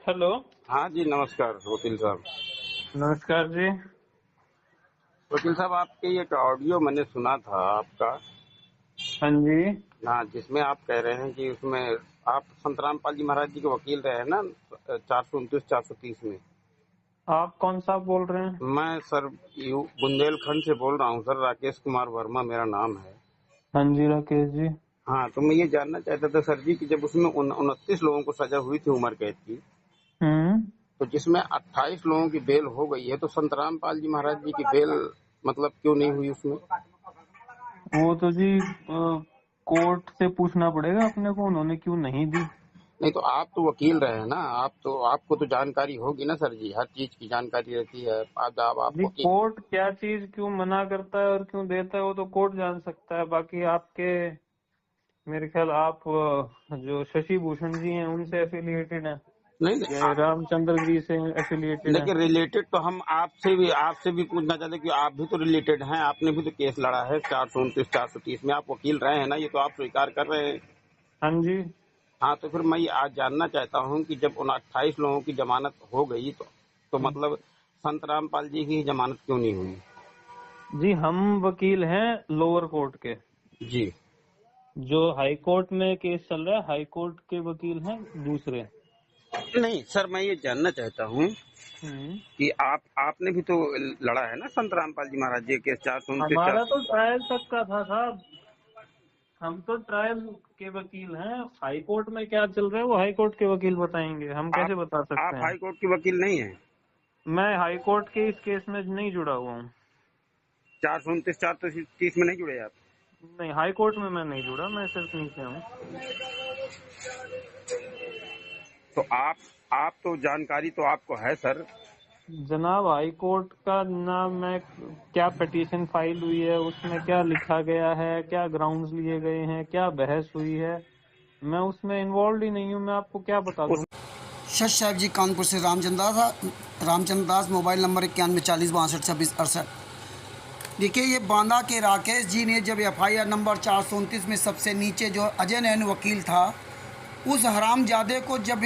Hello. हाँ जी, नमस्कार वकील साहब। नमस्कार जी। वकील साहब, आपके एक ऑडियो मैंने सुना था आपका। हाँ जी। हाँ, जिसमें आप कह रहे हैं कि उसमें आप संतराम पाल जी महाराज जी के वकील रहे हैं ना, 429 430 में। आप कौन सा बोल रहे हैं? मैं सर बुंदेलखंड से बोल रहा हूँ सर, राकेश कुमार वर्मा मेरा नाम है। हाँ जी राकेश जी। हाँ, तो मैं ये जानना चाहता था सर जी कि जब उसमें 29 लोगों को सजा हुई थी उम्र कैद की, हम्म। तो जिसमें 28 लोगों की बेल हो गई है, तो संतराम पाल जी महाराज जी की बेल मतलब क्यों नहीं हुई उसमें? वो तो जी कोर्ट से पूछना पड़ेगा अपने को, उन्होंने क्यों नहीं दी। नहीं, तो आप तो वकील रहे हैं ना, आपको तो जानकारी होगी ना सर जी, हर चीज की जानकारी रहती है। आप जी वकील। कोर्ट क्या चीज क्यों मना करता है और क्यों देता है वो तो कोर्ट जान सकता है। बाकी आपके, मेरे ख्याल आप जो शशि भूषण जी हैं उनसे एफिलिएटेड हैं नहीं नहीं, या रामचंद्र जी से एफिलिएटेड हैं। लेकिन रिलेटेड तो हम आपसे भी पूछना चाहते हैं कि आप भी तो रिलेटेड हैं, आपने भी तो केस लड़ा है 429 430 में, आप वकील रहे हैं ना, ये तो आप स्वीकार कर रहे हैं। हाँ जी। हाँ, तो फिर मैं ये आज जानना चाहता हूँ कि जब उन 28 लोगों की जमानत हो गई तो मतलब संत रामपाल जी की जमानत क्यों नहीं हुई? जी हम वकील हैं लोअर कोर्ट के। जी। जो हाई कोर्ट में केस चल रहा है, हाई कोर्ट के वकील हैं दूसरे। नहीं सर, मैं ये जानना चाहता हूँ हम्म। कि आपने भी तो लड़ा है ना संत रामपाल जी महाराज जी के 429 हमारा 4। तो ट्रायल तक का था साहब। हम तो ट्रायल के वकील हैं। हाई कोर्ट में क्या चल रहा है वो हाई कोर्ट के वकील बताएंगे, हम आप कैसे बता सकते आप हैं। हाई कोर्ट के वकील नहीं हैं? मैं हाई कोर्ट के इस केस में नहीं जुड़ा हुआ हूँ। 429 430 में नहीं जुड़े आप? नहीं, हाई कोर्ट में मैं नहीं जुड़ा, मैं सिर्फ नीचे हूँ। तो आप तो जानकारी तो आपको है सर। जनाब हाई कोर्ट का ना, मैं क्या पिटीशन फाइल हुई है, उसमें क्या लिखा गया है, क्या ग्राउंड्स लिए गए हैं, क्या बहस हुई है, मैं उसमें इन्वॉल्व ही नहीं हूँ। मैं आपको क्या बता दूँ। उस शश साहब जी कानपुर से रामचंद्र दास मोबाइल नंबर 9140622668। देखिए, ये बांदा के राकेश जी ने जब एफआईआर नंबर 429 में सबसे नीचे जो अजय नैन वकील था, उस हरामजादे को जब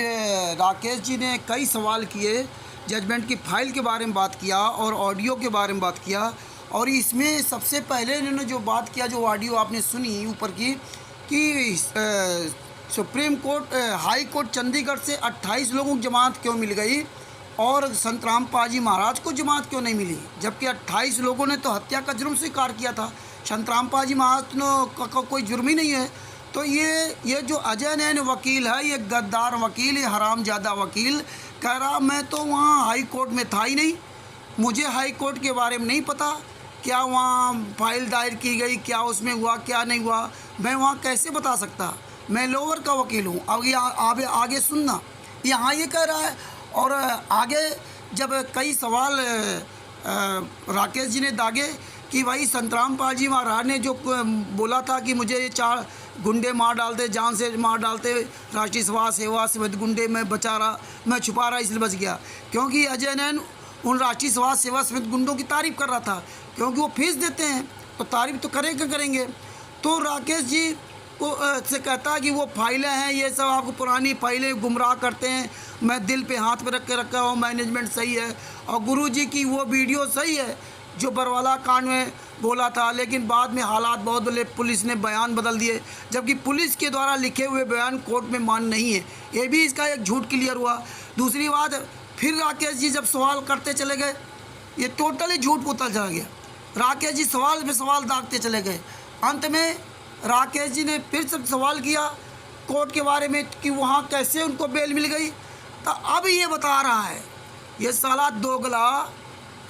राकेश जी ने कई सवाल किए, जजमेंट की फ़ाइल के बारे में बात किया और ऑडियो के बारे में बात किया। और इसमें सबसे पहले इन्होंने जो बात किया, जो ऑडियो आपने सुनी ऊपर की, कि supreme court high court Chandigarh से 28 लोगों को जमानत क्यों मिल गई और संत रामपाल जी महाराज को जमानत क्यों नहीं मिली, जबकि 28 लोगों ने तो हत्या का जुर्म स्वीकार किया था। संत रामपाल जी महाराज का कोई जुर्म ही नहीं है। तो ये जो अजय नैन वकील है, ये गद्दार वकील, ये हरामजादा वकील कह रहा मैं तो वहाँ हाई कोर्ट में था ही नहीं, मुझे हाई कोर्ट के बारे में नहीं पता, क्या वहाँ फाइल दायर की गई, क्या उसमें हुआ क्या नहीं हुआ, मैं वहाँ कैसे बता सकता, मैं लोअर का वकील हूँ। अब ये आगे सुनना, यहाँ ये कह रहा है। और आगे जब कई सवाल राकेश जी ने दागे कि भाई संत रामपाल जी महाराज ने जो बोला था कि मुझे ये 4 गुंडे मार डालते, जान से मार डालते, राष्ट्रीय सेवा समित गुंडे में बचा रहा, मैं छुपा रहा इसलिए बच गया, क्योंकि अजय नैन उन राष्ट्रीय समाज सेवा समित गुंडों की तारीफ़ कर रहा था, क्योंकि वो फीस देते हैं तो तारीफ़ तो करेंगे। तो राकेश जी को से कहता है कि वो फाइलें हैं, ये सब आपको पुरानी फाइलें गुमराह करते हैं, मैं दिल पे हाथ पे रख के रखा हूँ, मैनेजमेंट सही है और गुरु जी की वो वीडियो सही है जो बरवाला कांड में बोला था, लेकिन बाद में हालात बहुत बदले, पुलिस ने बयान बदल दिए, जबकि पुलिस के द्वारा लिखे हुए बयान कोर्ट में मान नहीं है। ये भी इसका एक झूठ क्लियर हुआ। दूसरी बात, फिर राकेश जी जब सवाल करते चले गए, ये टोटली झूठ बोलता चला गया। राकेश जी सवाल पे सवाल दागते चले गए। अंत में राकेश जी ने फिर से सवाल किया कोर्ट के बारे में कि वहाँ कैसे उनको बेल मिल गई, तो अब ये बता रहा है, ये साला दोगला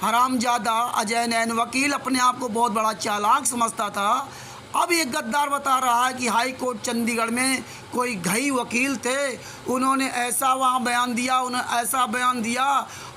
हरामजादा अजय नैन वकील अपने आप को बहुत बड़ा चालाक समझता था। अब ये गद्दार बता रहा है कि हाई कोर्ट चंडीगढ़ में कोई घई वकील थे, उन्होंने ऐसा वहाँ बयान दिया, उन्होंने ऐसा बयान दिया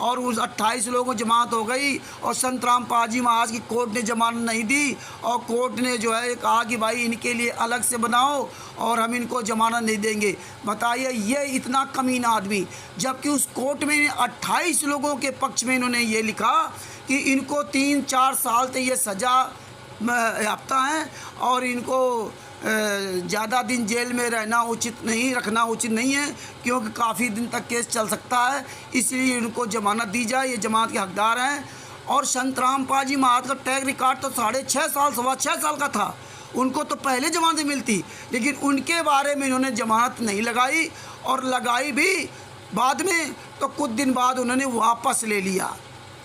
और उस 28 लोगों को जमानत हो गई और संत रामपाल जी महाराज की कोर्ट ने जमानत नहीं दी और कोर्ट ने जो है कहा कि भाई इनके लिए अलग से बनाओ और हम इनको जमानत नहीं देंगे। बताइए, ये इतना कमीना आदमी, जबकि उस कोर्ट में 28 लोगों के पक्ष में इन्होंने ये लिखा कि इनको 3-4 साल तक ये सज़ा याफ्ता हैं और इनको ज़्यादा दिन जेल में रहना उचित नहीं, रखना उचित नहीं है, क्योंकि काफ़ी दिन तक केस चल सकता है। इसलिए उनको जमानत दी जाए, ये जमानत के हकदार हैं। और संतराम पाजी महाराज का टैग रिकॉर्ड तो 6.5 साल, 6.25 साल का था। उनको तो पहले जमानत मिलती, लेकिन उनके बारे में इन्होंने जमानत नहीं लगाई, और लगाई भी बाद में तो कुछ दिन बाद उन्होंने वापस ले लिया,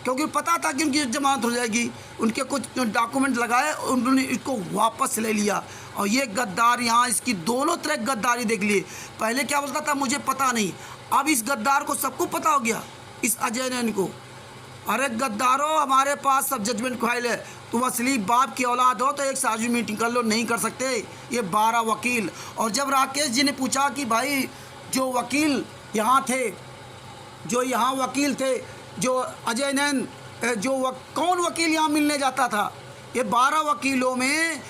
क्योंकि पता था कि उनकी जमानत हो जाएगी। उनके कुछ डॉक्यूमेंट लगाए, उन्होंने इसको वापस ले लिया। और ये गद्दार यहाँ इसकी दोनों तरह गद्दारी देख लिए। पहले क्या बोलता था मुझे पता नहीं, अब इस गद्दार को सबको पता हो गया, इस अजय नैन को। अरे गद्दारों, हमारे पास सब जजमेंट फाइल है। तुम असली बाप की औलाद हो तो एक साझी मीटिंग कर लो, नहीं कर सकते। ये 12 वकील। और जब राकेश जी ने पूछा कि भाई जो वकील यहाँ थे, जो यहाँ वकील थे, जो अजय नैन, कौन वकील यहाँ मिलने जाता था, ये 12 वकीलों में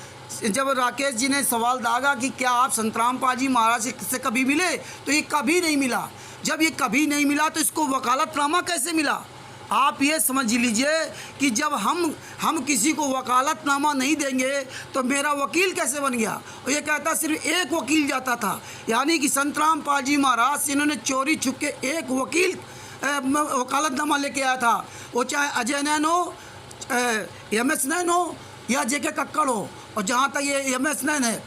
जब राकेश जी ने सवाल दागा कि क्या आप संतराम पाजी महाराज से कभी मिले, तो ये कभी नहीं मिला। जब ये कभी नहीं मिला तो इसको वकालतनामा कैसे मिला? आप ये समझ लीजिए कि जब हम किसी को वकालतनामा नहीं देंगे तो मेरा वकील कैसे बन गया? और ये कहता सिर्फ एक वकील जाता था, यानी कि संतराम पाजी महाराज से इन्होंने चोरी छुप के एक वकील वकालतनामा लेके आया था। वो चाहे अजय नैन हो, MS नैन हो, या JK कक्कड़ हो। और जहाँ तक ये MS नैन है,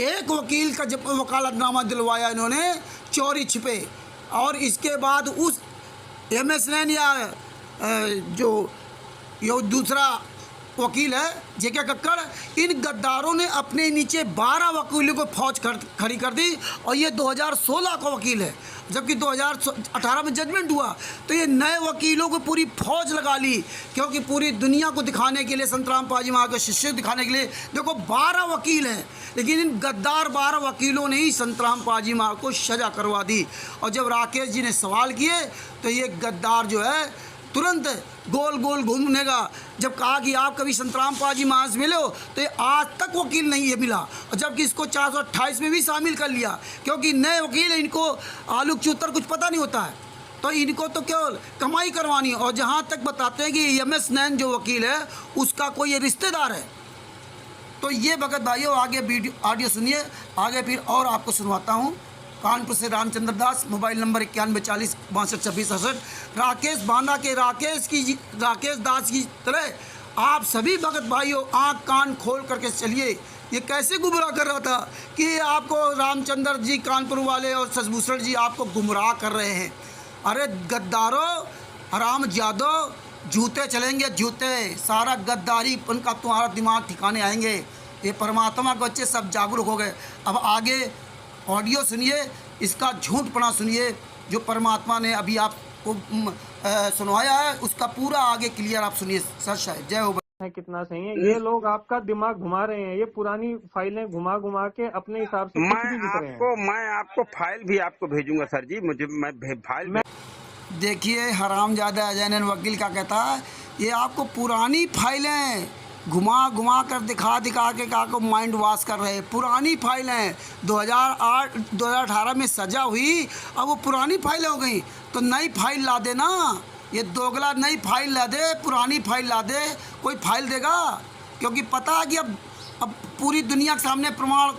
एक वकील का जब वकालतनामा दिलवाया इन्होंने चोरी छिपे। और इसके बाद उस MS नैन या जो दूसरा वकील है JK कक्कड़, इन गद्दारों ने अपने नीचे 12 वकीलों को फौज खड़ी कर दी। और ये 2016 का वकील है, जबकि 2018 में जजमेंट हुआ। तो ये नए वकीलों को पूरी फौज लगा ली, क्योंकि पूरी दुनिया को दिखाने के लिए, संतराम पाजी महाराज के शिष्य दिखाने के लिए, देखो 12 वकील हैं। लेकिन इन गद्दार 12 वकीलों ने ही संतराम पाजी महाराज को सजा करवा दी। और जब राकेश जी ने सवाल किए तो ये गद्दार जो है तुरंत गोल गोल घूमने का। जब कहा कि आप कभी संतराम पाजी महाराज मिले हो, तो ये आज तक वकील नहीं है मिला। और जबकि इसको 428 में भी शामिल कर लिया, क्योंकि नए वकील है, इनको आलू चूतर कुछ पता नहीं होता है, तो इनको तो केवल कमाई करवानी है। और जहाँ तक बताते हैं कि MS नैन जो वकील है उसका कोई ये रिश्तेदार है। तो ये भगत भाइयों, आगे वीडियो ऑडियो सुनिए, आगे फिर और आपको सुनवाता हूँ। कानपुर से रामचंद्र दास, मोबाइल नंबर 9140 62 68। राकेश बांदा के राकेश दास की तरह आप सभी भगत भाइयों आंख कान खोल करके चलिए। ये कैसे गुमराह कर रहा था कि आपको रामचंद्र जी कानपुर वाले और शशभूषण जी आपको गुमराह कर रहे हैं। अरे गद्दारों, हराम जादो, जूते चलेंगे जूते, सारा गद्दारी उनका तुम्हारा दिमाग ठिकाने आएंगे। ये परमात्मा के बच्चे सब जागरूक हो गए। अब आगे ऑडियो सुनिए, इसका झूठपना सुनिए जो परमात्मा ने अभी आपको सुनवाया है, उसका पूरा आगे क्लियर आप सुनिए। सच है, जय हो। है कितना सही है। ये लोग आपका दिमाग घुमा रहे हैं, ये पुरानी फाइलें घुमा घुमा के अपने हिसाब से कुछ भी लिख रहे हैं। मैं आपको फाइल भी आपको भेजूंगा सर जी, मैं फाइल देखिए हरामजादा अजय नैन वकील का कहता है, ये आपको पुरानी फाइलें घुमा घुमा कर दिखा के आपको माइंड वॉश कर रहे हैं। पुरानी फाइलें 2008 2018 में सजा हुई, अब वो पुरानी फाइलें हो गई। तो नई फाइल ला दे ना, ये दोगला नई फाइल ला दे, पुरानी फाइल ला दे, कोई फाइल देगा? क्योंकि पता है कि अब पूरी दुनिया के सामने प्रमाण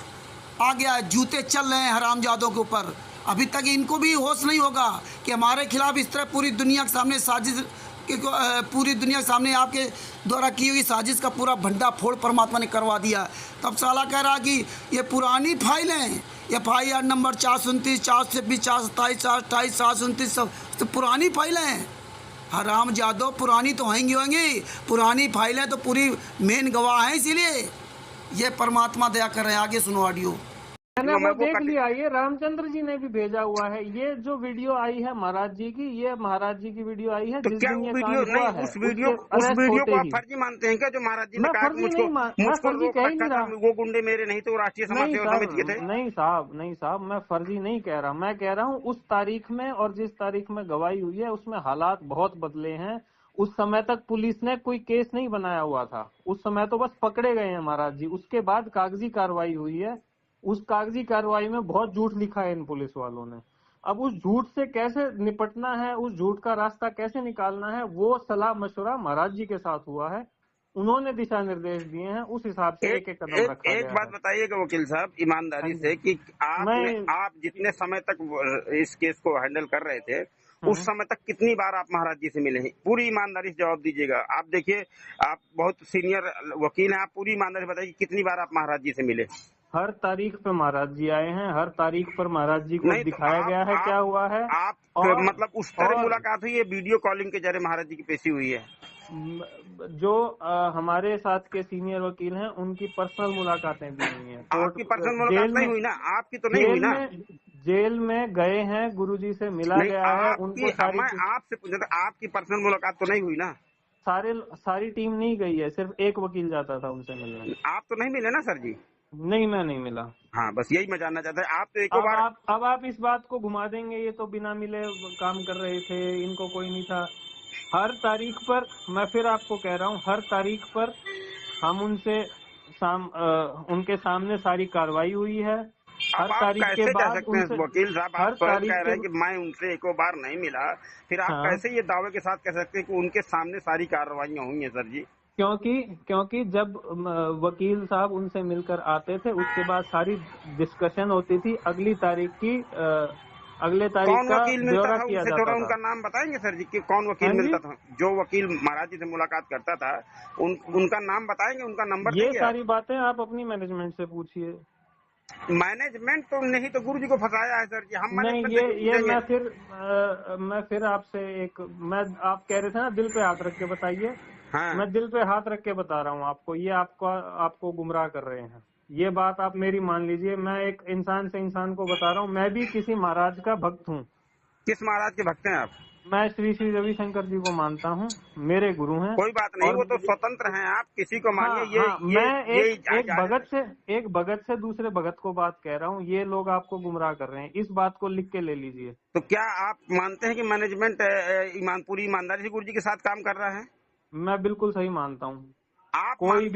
आ गया है, जूते चल रहे हैं हरामजादों के ऊपर। अभी तक इनको भी होश नहीं होगा कि हमारे खिलाफ इस तरह पूरी दुनिया के सामने साजिश, पूरी दुनिया के सामने आपके द्वारा की हुई साजिश का पूरा भंडाफोड़ परमात्मा ने करवा दिया। तब साला कह रहा कि ये पुरानी फाइलें, FIR नंबर 429 426 427 428 729 सब पुरानी फाइलें हैं। हराम जादो, पुरानी तो होंगी, पुरानी फाइलें तो पूरी मेन गवाह हैं। इसीलिए ये परमात्मा दया कर रहे हैं। आगे सुनो ऑडियो। मैंने वो देख लिया, ये रामचंद्र जी ने भी भेजा हुआ है। ये जो वीडियो आई है महाराज जी की, ये महाराज जी की वीडियो आई है। तो जिस क्या दिन वो ये वीडियो कांड हुआ है, उस वीडियो को आप फर्जी मानते हैं क्या? जो महाराज जी ने कहा कि मुझको रोक रखा था, वो गुंडे मेरे नहीं तो राष्ट्रीय समाज सेवा समिति के थे। नहीं साहब, मैं फर्जी नहीं कह रहा। मैं कह रहा हूँ उस तारीख में और जिस तारीख में गवाही हुई है उसमें हालात बहुत बदले हैं। उस समय तक पुलिस ने कोई केस नहीं बनाया हुआ था, उस समय तो बस पकड़े गए हैं महाराज जी। उसके बाद कागजी कार्रवाई हुई है, उस कागजी कार्रवाई में बहुत झूठ लिखा है इन पुलिस वालों ने। अब उस झूठ से कैसे निपटना है, उस झूठ का रास्ता कैसे निकालना है, वो सलाह मशवरा महाराज जी के साथ हुआ है। उन्होंने दिशा निर्देश दिए हैं, उस हिसाब से एक एक कदम रखा एक गया बात है। बताइएगा वकील साहब ईमानदारी हाँ से जी। कि आप जितने समय तक इस केस को हैंडल कर रहे थे उस समय तक कितनी बार आप महाराज जी से मिले हैं? पूरी ईमानदारी से जवाब दीजिएगा। आप देखिए आप बहुत सीनियर वकील हैं, आप पूरी ईमानदारी बताइए कितनी बार आप महाराज जी से मिले? हर तारीख पे महाराज जी आए हैं, हर तारीख पर महाराज जी को नहीं तो दिखाया गया है क्या हुआ है। आप और मतलब उस तरह और मुलाकात हुई है, वीडियो कॉलिंग के जरिए महाराज जी की पेशी हुई है? जो हमारे साथ के सीनियर वकील हैं उनकी पर्सनल मुलाकातें भी हुई हैं। आपकी पर्सनल जेल मुलाकात नहीं में हुई ना? आपकी तो नहीं हुई ना? जेल में गए हैं, गुरुजी से मिला नहीं गया है, उनको सारी मैं आपसे पूछ रहा था, आपकी पर्सनल मुलाकात तो नहीं हुई ना? सारी टीम नहीं गई है, सिर्फ एक वकील जाता था उनसे मिलने। आप तो नहीं मिले ना सर जी? नहीं, मैं नहीं मिला। हाँ, बस यही मैं जानना चाहता है। आप तो एक बार अब आप इस बात को घुमा देंगे, ये तो बिना मिले काम कर रहे थे, इनको कोई नहीं था। हर तारीख पर, मैं फिर आपको कह रहा हूँ, हर तारीख पर हम उनके सामने सारी कार्रवाई हुई है। हर अब आप तारीख के कैसे कह बाद सकते हैं उनसे वकील साहब, आप हर स्वयं तारीख कह के रहे हैं कि मैं उनसे एक बार नहीं मिला, फिर आप हाँ, कैसे ये दावे के साथ कह सकते हैं कि उनके सामने सारी कार्रवाइयां हुई हैं सर जी? क्योंकि जब वकील साहब उनसे मिलकर आते थे, उसके बाद सारी डिस्कशन होती थी, अगले तारीख कौन का वकील मिलता ब्यौरा था किया उनसे? थोड़ा जाता था। उनका नाम बताएंगे सर जी कि कौन वकील हाँ जी, मिलता था? जो वकील महाराज जी से मुलाकात करता था उनका नाम बताएंगे, उनका नंबर ये देंगे आप? सारी बातें आप अपनी मैनेजमेंट से पूछिए। मैनेजमेंट तो नहीं तो गुरु जी को फंसाया है सर जी, हम नहीं, मैनेजमेंट से क्यों ये पूछेंगे? मैं फिर आपसे आप कह रहे थे ना दिल पे हाथ रख के बताइए। हाँ, मैं दिल पे हाथ रख के बता रहा हूँ आपको, ये आपको गुमराह कर रहे हैं। ये बात आप मेरी मान लीजिए, मैं एक इंसान से इंसान को बता रहा हूँ, मैं भी किसी महाराज का भक्त हूँ। किस महाराज के भक्त हैं आप? मैं श्री श्री रविशंकर जी को मानता हूँ, मेरे गुरु हैं। कोई बात नहीं, और वो तो स्वतंत्र हैं, आप किसी को मानिए। हाँ हाँ, मैं ये एक भगत से दूसरे भगत को बात कह रहा हूँ, ये लोग आपको गुमराह कर रहे हैं, इस बात को लिख के ले लीजिए। तो क्या आप मानते हैं कि मैनेजमेंट पूरी ईमानदारी से गुरु जी के साथ काम कर रहा है? मैं बिल्कुल सही मानता हूँ। आप मान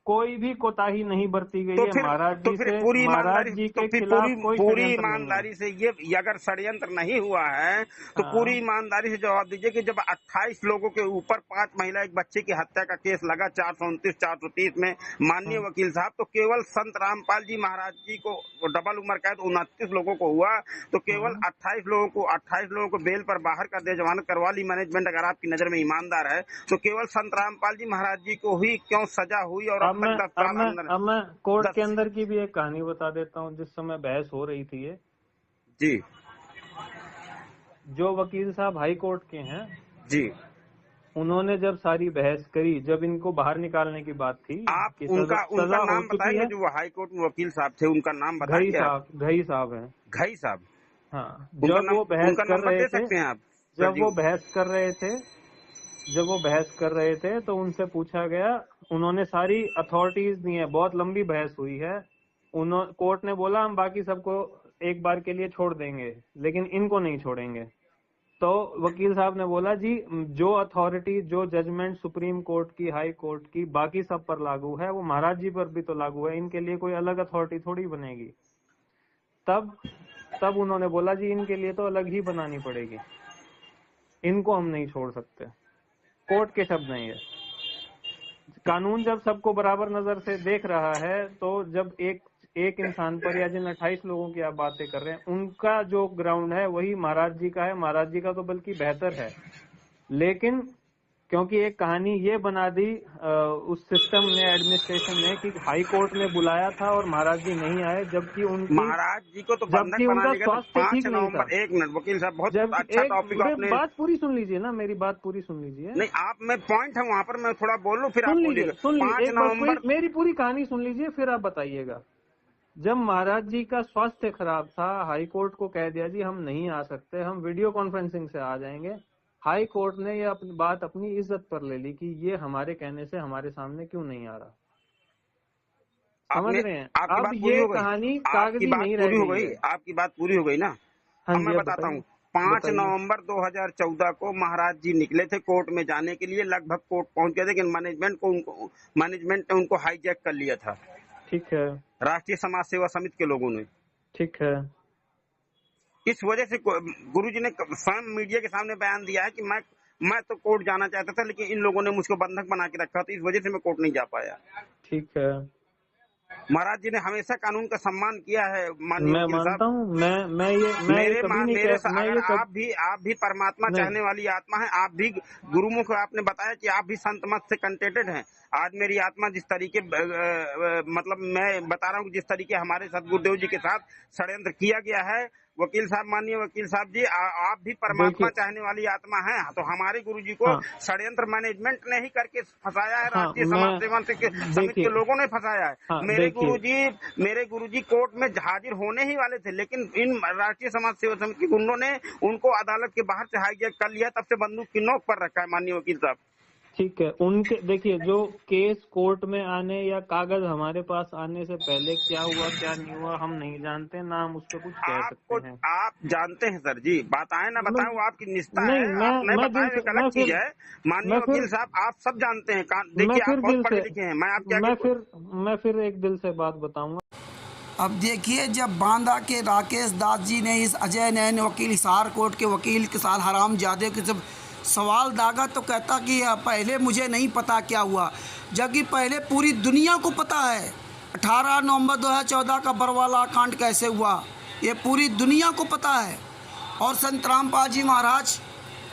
कोई भी कोताही नहीं बरती गई तो है फिर महाराज तो जी फिर से, पूरी महाराज ईमानदारी जी तो के फिर खिलाफ कोई पूरी षड्यंत्र नहीं है। ईमानदारी से ये अगर षड्यंत्र नहीं हुआ है तो हाँ, पूरी ईमानदारी से जवाब दीजिए कि जब 28 लोगों के ऊपर 5 महिला एक बच्चे की हत्या का केस लगा 429 430 में माननीय वकील साहब, तो केवल संत रामपाल जी महाराज जी को डबल उम्र कैद 29 लोगों को हुआ, तो केवल 28 लोगों को बेल पर बाहर कर दे, जमानत करवा ली मैनेजमेंट। अगर आपकी नजर में ईमानदार है तो केवल संत रामपाल जी महाराज जी को ही क्यों सजा हुई और अब तक 10 साल अंदर? अब मैं कोर्ट के 10 अंदर की भी एक कहानी बता देता हूँ। जिस समय बहस हो रही थी, ये जी जो वकील साहब हाई कोर्ट के हैं, जी, उन्होंने जब सारी बहस करी, जब इनको बाहर निकालने की बात थी आप कि उनका सजा हो नाम चुकी बताएंगे? है। जो हाई कोर्ट में वकील साहब थे उनका नाम बताएंगे आप? घई साहब हैं। घई साहब? हाँ, उनका बहस कर नंबर रहे दे थे, सकते हैं आप सर जब जी? वो बहस कर रहे थे जब वो बहस कर रहे थे तो उनसे पूछा गया, उन्होंने सारी अथॉरिटीज दी है, बहुत लंबी बहस हुई है। कोर्ट ने बोला हम बाकी सबको एक बार के लिए छोड़ देंगे, लेकिन इनको नहीं छोड़ेंगे। तो वकील साहब ने बोला जी, जो अथॉरिटी, जो जजमेंट सुप्रीम कोर्ट की, हाई कोर्ट की, बाकी सब पर लागू है, वो महाराज जी पर भी तो लागू है, इनके लिए कोई अलग अथॉरिटी थोड़ी बनेगी। तब उन्होंने बोला जी इनके लिए तो अलग ही बनानी पड़ेगी, इनको हम नहीं छोड़ सकते। कोर्ट के शब्द नहीं है। कानून जब सबको बराबर नजर से देख रहा है, तो जब एक इंसान पर, या जिन 28 लोगों की आप बातें कर रहे हैं, उनका जो ग्राउंड है वही महाराज जी का है, महाराज जी का तो बल्कि बेहतर है। लेकिन क्योंकि एक कहानी ये बना दी उस सिस्टम ने, एडमिनिस्ट्रेशन ने, कि हाई कोर्ट ने बुलाया था और महाराज जी नहीं आए, जबकि महाराज जी को तो बंधक बना उनका लिया तो स्वास्थ्य 5 ठीक नहीं था। नवंबर, एक मिनट वकील साहब, बहुत अच्छा टॉपिक आपने। बात पूरी सुन लीजिए ना, मेरी बात पूरी सुन लीजिए। नहीं, आप में पॉइंट है वहाँ पर, मैं थोड़ा बोल लूं फिर आप बोलिएगा। सुन लीजिए 5 नवंबर मेरी पूरी कहानी सुन लीजिए, फिर आप बताइएगा। जब महाराज जी का स्वास्थ्य खराब था, हाई कोर्ट को कह दिया जी हम नहीं आ सकते, हम वीडियो कॉन्फ्रेंसिंग से आ जाएंगे। हाई कोर्ट ने ये अपनी इज्जत पर ले ली कि ये हमारे कहने से हमारे सामने क्यों नहीं आ रहा। समझ रहे हैं? अब ये कहानी कागजी नहीं रह गई है। आपकी बात पूरी हो गई ना? हाँ, मैं बताता हूँ। 5 नवंबर 2014 को महाराज जी निकले थे कोर्ट में जाने के लिए, लगभग कोर्ट पहुंच गए थे, लेकिन मैनेजमेंट ने उनको हाईजैक कर लिया था। ठीक है। राष्ट्रीय समाज सेवा समिति के लोगों ने। ठीक है। इस वजह से गुरुजी ने स्वयं मीडिया के सामने बयान दिया है कि मैं मैं तो कोर्ट जाना चाहता था, लेकिन इन लोगों ने मुझको बंधक बना के रखा, तो इस वजह से मैं कोर्ट नहीं जा पाया। ठीक है, महाराज जी ने हमेशा कानून का सम्मान किया है माननीय मैं वकील मानता साहब। हूँ। मैं ये कभी नहीं कह, मैं अगर ये कब आप भी परमात्मा नहीं, चाहने वाली आत्मा है, आप भी गुरुमुख, आपने बताया कि आप भी संत मत से कंटेंटेड हैं। आज मेरी आत्मा जिस तरीके मतलब मैं बता रहा हूँ जिस तरीके हमारे सदगुरुदेव जी के साथ षड्यंत्र किया गया है, वकील साहब, माननीय वकील साहब जी, आप भी परमात्मा देखिए, चाहने वाली आत्मा हैं। तो हमारे गुरु जी को हाँ षड्यंत्र मैनेजमेंट ने ही करके फंसाया है, हाँ, राष्ट्रीय समाज सेवा समिति के देखिए, लोगों ने फंसाया है। हाँ देखिए, मेरे गुरुजी कोर्ट में हाजिर होने ही वाले थे, लेकिन इन राष्ट्रीय समाज सेवा समिति के गुंडों ने उनको अदालत के बाहर से हाईजैक कर लिया, तब से बंदूक की नोक पर रखा है माननीय वकील साहब। ठीक है। उनके देखिए, जो केस कोर्ट में आने या कागज हमारे पास आने से पहले क्या हुआ क्या नहीं हुआ हम नहीं जानते, ना हम उस पर कुछ कह सकते आपको हैं। आप जानते हैं सर जी, बताएं ना बताएं वो आपकी निष्ठा नहीं, है, आप नहीं मैं बताएं दिल एक से, अलग चीज है। माननीय मैं फिर वकील साहब, आप सब जानते हैं, मैं देखिए फिर आप बहुत दिल पढ़े से लिखे हैं, मैं आपके आगे मैं फिर एक दिल से बात बताऊंगा। अब देखिए, जब बांदा के राकेश दास जी ने इस अजय नयन वकील हिसार कोर्ट के वकील के साथ हराम जादे के जब सवाल दागा, तो कहता कि पहले मुझे नहीं पता क्या हुआ, जबकि पहले पूरी दुनिया को पता है 18 नवंबर 2014 का बरवाला कांड कैसे हुआ, ये पूरी दुनिया को पता है। और संत रामपाल जी महाराज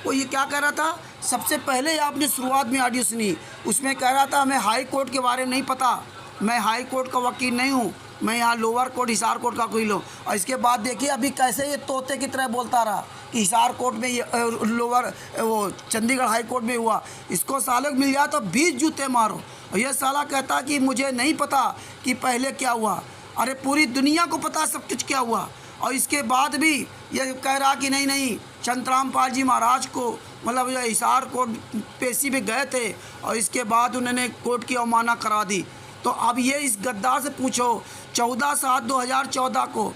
वो ये क्या कह रहा था, सबसे पहले आपने शुरुआत में ऑडियो सुनी, उसमें कह रहा था हमें हाई कोर्ट के बारे में नहीं पता, मैं हाई कोर्ट का वकील नहीं हूँ, मैं यहाँ लोअर कोर्ट हिसार कोर्ट का वकील हूँ। और इसके बाद देखिए अभी कैसे ये तोते की तरह बोलता रहा कि हिसार कोर्ट में ये लोअर वो चंडीगढ़ हाई कोर्ट में हुआ, इसको साले को मिल जाए तो 20 जूते मारो। और ये साला कहता कि मुझे नहीं पता कि पहले क्या हुआ, अरे पूरी दुनिया को पता सब कुछ क्या हुआ। और इसके बाद भी ये कह रहा कि नहीं संत रामपाल जी महाराज को मतलब ये हिसार कोर्ट पेशी में गए थे और इसके बाद उन्होंने कोर्ट की अवमानना करा दी। तो अब ये इस गद्दार से पूछो, 14/7/2014 को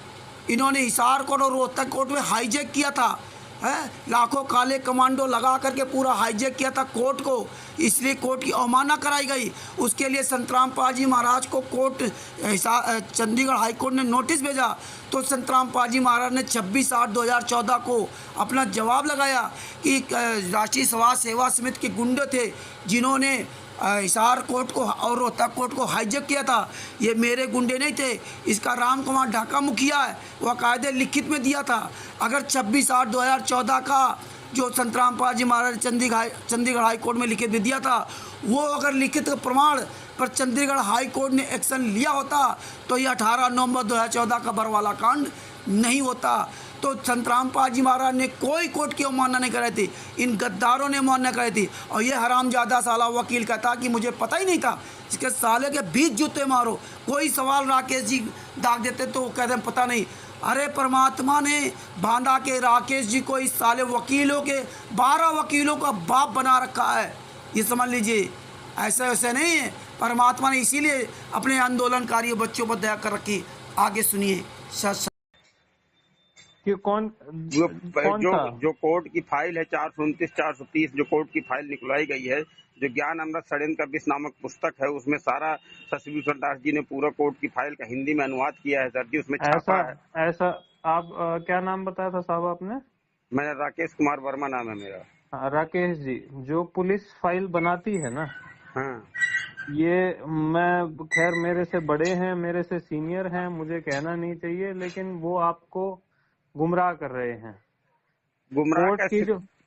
इन्होंने हिसार कोर्ट और रोहतक कोर्ट में हाईजैक किया था, है लाखों काले कमांडो लगा करके पूरा हाईजैक किया था कोर्ट को, इसलिए कोर्ट की अवमानना कराई गई। उसके लिए संत रामपाल जी महाराज को कोर्ट चंडीगढ़ हाई कोर्ट ने नोटिस भेजा, तो संत रामपाल जी महाराज ने 26/8/2014 को अपना जवाब लगाया कि राष्ट्रीय समाज सेवा समिति के गुंडे थे जिन्होंने हिसार कोर्ट को और रोहतक कोर्ट को हाईजैक किया था, ये मेरे गुंडे नहीं थे, इसका राम कुमार ढाका मुखिया है, वह कायदे लिखित में दिया था। अगर 26/8/2014 का जो संत रामपाल जी महाराज चंडीगढ़ हाई कोर्ट में लिखित में दिया था, वो अगर लिखित प्रमाण पर चंडीगढ़ हाई कोर्ट ने एक्शन लिया होता तो ये 18 नवंबर 2014 का बरवाला कांड नहीं होता। तो संत रामपाल जी महाराज ने कोई कोर्ट की अवमानना नहीं कराई थी, इन गद्दारों ने अवमानना कराई थी। और ये हरामजादा साला वकील कहता कि मुझे पता ही नहीं था, इसके साले के 20 जूते मारो। कोई सवाल राकेश जी दाग देते तो वो कहते हैं पता नहीं, अरे परमात्मा ने बांदा के राकेश जी को इस साले वकीलों के 12 वकीलों का बाप बना रखा है, ये समझ लीजिए। ऐसा वैसे नहीं है, परमात्मा ने इसीलिए अपने आंदोलनकारी बच्चों पर दया कर रखी। आगे सुनिए। कि कौन था? जो कोर्ट की फाइल है 429 430 जो कोर्ट की फाइल निकलवाई गई है, जो ज्ञान अमृत षड्यंत्र का विष नामक पुस्तक है, उसमें सारा शशि भूषण दास जी ने पूरा कोर्ट की फाइल का हिंदी में अनुवाद किया है सर जी, उसमें छापा है। ऐसा आप क्या नाम बताया था साहब आपने? मैं राकेश कुमार वर्मा नाम है मेरा। हाँ, राकेश जी, जो पुलिस फाइल बनाती है ना, हाँ, ये मैं खैर मेरे से बड़े हैं, मेरे से सीनियर हैं, मुझे कहना नहीं चाहिए, लेकिन वो आपको गुमराह कर रहे हैं। गुमराह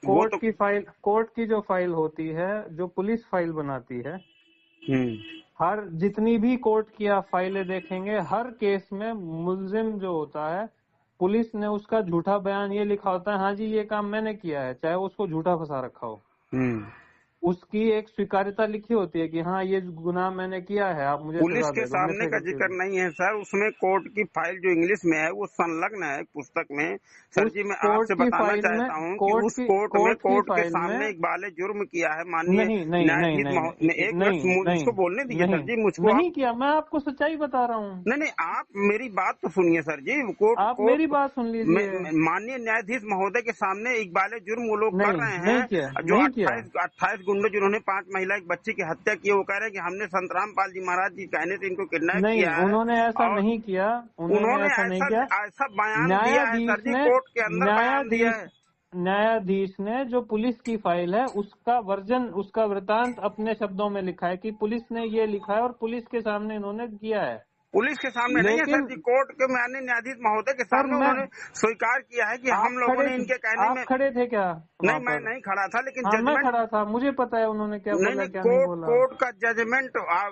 कोर्ट की जो फाइल होती है, जो पुलिस फाइल बनाती है, हर जितनी भी कोर्ट की आप फाइलें देखेंगे, हर केस में मुल्जिम जो होता है, पुलिस ने उसका झूठा बयान ये लिखा होता है, हाँ जी ये काम मैंने किया है, चाहे उसको झूठा फंसा रखा हो, उसकी एक स्वीकार्यता लिखी होती है कि हाँ ये गुनाह मैंने किया है, आप मुझे पुलिस के सामने का जिक्र नहीं है सर, उसमें कोर्ट की फाइल जो इंग्लिश में है वो संलग्न है पुस्तक में। सर जी मैं आपसे बताना चाहता हूँ कि उस कोर्ट के सामने इकबाल जुर्म किया है माननीय न्यायाधीश ने। एक मिनट मुझको बोलने दीजिए सर जी, मुझको नहीं किया, मैं आपको सच्चाई बता रहा हूँ। नहीं आप मेरी बात तो सुनिए सर जी, आप मेरी बात सुन लीजिए। माननीय न्यायाधीश महोदय के सामने इकबाल जुर्म वो लोग कर रहे हैं जो 28 गुंडे जिन्होंने 5 महिला एक बच्ची की हत्या की, वो कह रहे हैं कि हमने संत रामपाल जी महाराज जी कहने से इनको किडनैप किया है। उन्होंने ऐसा नहीं किया, उन्होंने ऐसा बयान दिया है सर जी, कोर्ट के अंदर बयान दिया है। न्यायाधीश ने जो पुलिस की फाइल है उसका वर्जन, उसका वृतांत अपने शब्दों में लिखा है कि पुलिस ने ये लिखा है और पुलिस के सामने इन्होंने किया है। पुलिस के सामने नहीं है सर लेकिन जी, कोर्ट के माननीय न्यायाधीश महोदय के सर सामने मैं, उन्होंने स्वीकार किया है कि हम लोगों ने इनके कहने आप में। खड़े थे क्या नहीं, वहाँ मैं पर? नहीं खड़ा था, लेकिन हाँ मैं जजमेंट। खड़ा था, मुझे पता है उन्होंने क्या नहीं बोला नहीं, क्या नहीं कोर्ट बोला। कोर्ट का जजमेंट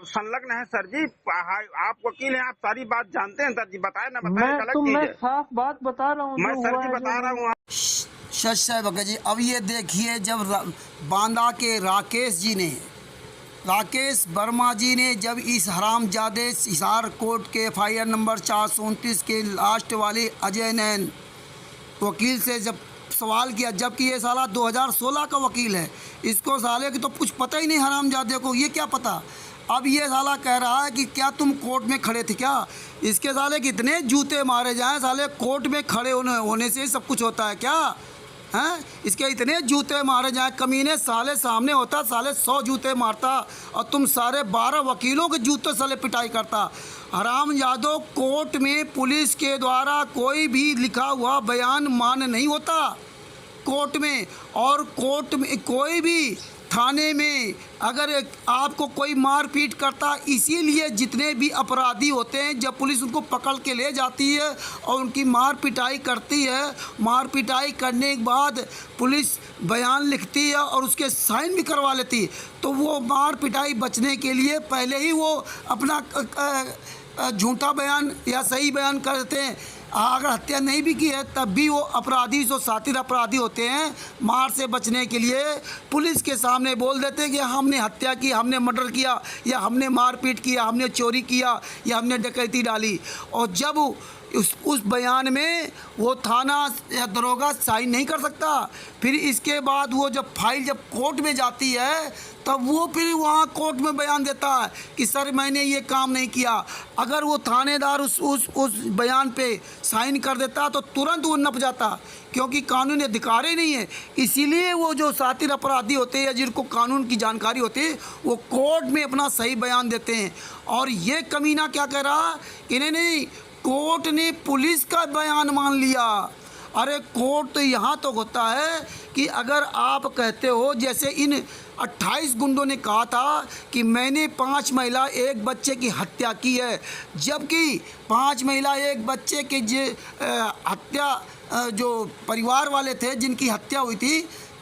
संलग्न है सर जी। आप वकील हैं, आप सारी बात जानते हैं सर जी। बताए ना बताए, एक अलग चीज मैं है। साफ बात बता रहा हूँ मैं जो सर हुआ जी है, बता जो रहा नहीं। हूँ। सच साहब भगत जी, अब ये देखिए, जब बांदा के राकेश वर्मा जी ने जब इस हरामजादे हिसार कोर्ट के FIR नंबर 429 के लास्ट वाले अजय नैन वकील से जब सवाल किया, जबकि ये साला 2016 का वकील है, इसको साले की तो कुछ पता ही नहीं, हरामजादे को ये क्या पता। अब ये साला कह रहा है कि क्या तुम कोर्ट में खड़े थे क्या। इसके साले कितने जूते मारे जाएं, साले कोर्ट में खड़े होने से ही सब कुछ होता है क्या हैं। इसके इतने जूते मारे जाएं, कमीने, साले सामने होता साले 100 जूते मारता और तुम सारे 12 वकीलों के जूते साले पिटाई करता। हरामजादो, कोर्ट में पुलिस के द्वारा कोई भी लिखा हुआ बयान मान्य नहीं होता कोर्ट में। और कोर्ट में कोई भी थाने में अगर आपको कोई मारपीट करता, इसीलिए जितने भी अपराधी होते हैं जब पुलिस उनको पकड़ के ले जाती है और उनकी मार पिटाई करती है, मार पिटाई करने के बाद पुलिस बयान लिखती है और उसके साइन भी करवा लेती है, तो वो मार पिटाई बचने के लिए पहले ही वो अपना झूठा बयान या सही बयान कर देते हैं। अगर हत्या नहीं भी की है तब भी वो अपराधी जो साथी अपराधी होते हैं, मार से बचने के लिए पुलिस के सामने बोल देते हैं कि हमने हत्या की, हमने मर्डर किया, या हमने मारपीट किया, हमने चोरी किया, या हमने डकैती डाली। और जब उस बयान में वो थाना या दरोगा साइन नहीं कर सकता, फिर इसके बाद वो जब फाइल जब कोर्ट में जाती है तब वो फिर वहाँ कोर्ट में बयान देता है कि सर मैंने ये काम नहीं किया। अगर वो थानेदार उस बयान पे साइन कर देता तो तुरंत वो नप जाता, क्योंकि कानूनी अधिकार ही नहीं है। इसीलिए वो जो सातिर अपराधी होते हैं या जिनको कानून की जानकारी होती है वो कोर्ट में अपना सही बयान देते हैं। और ये कमीना क्या कह रहा, इन्हें नहीं, कोर्ट ने पुलिस का बयान मान लिया। अरे कोर्ट तो यहाँ तो होता है कि अगर आप कहते हो, जैसे इन 28 गुंडों ने कहा था कि मैंने 5 महिला 1 बच्चे की हत्या की है, जबकि 5 महिला 1 बच्चे के हत्या जो परिवार वाले थे जिनकी हत्या हुई थी,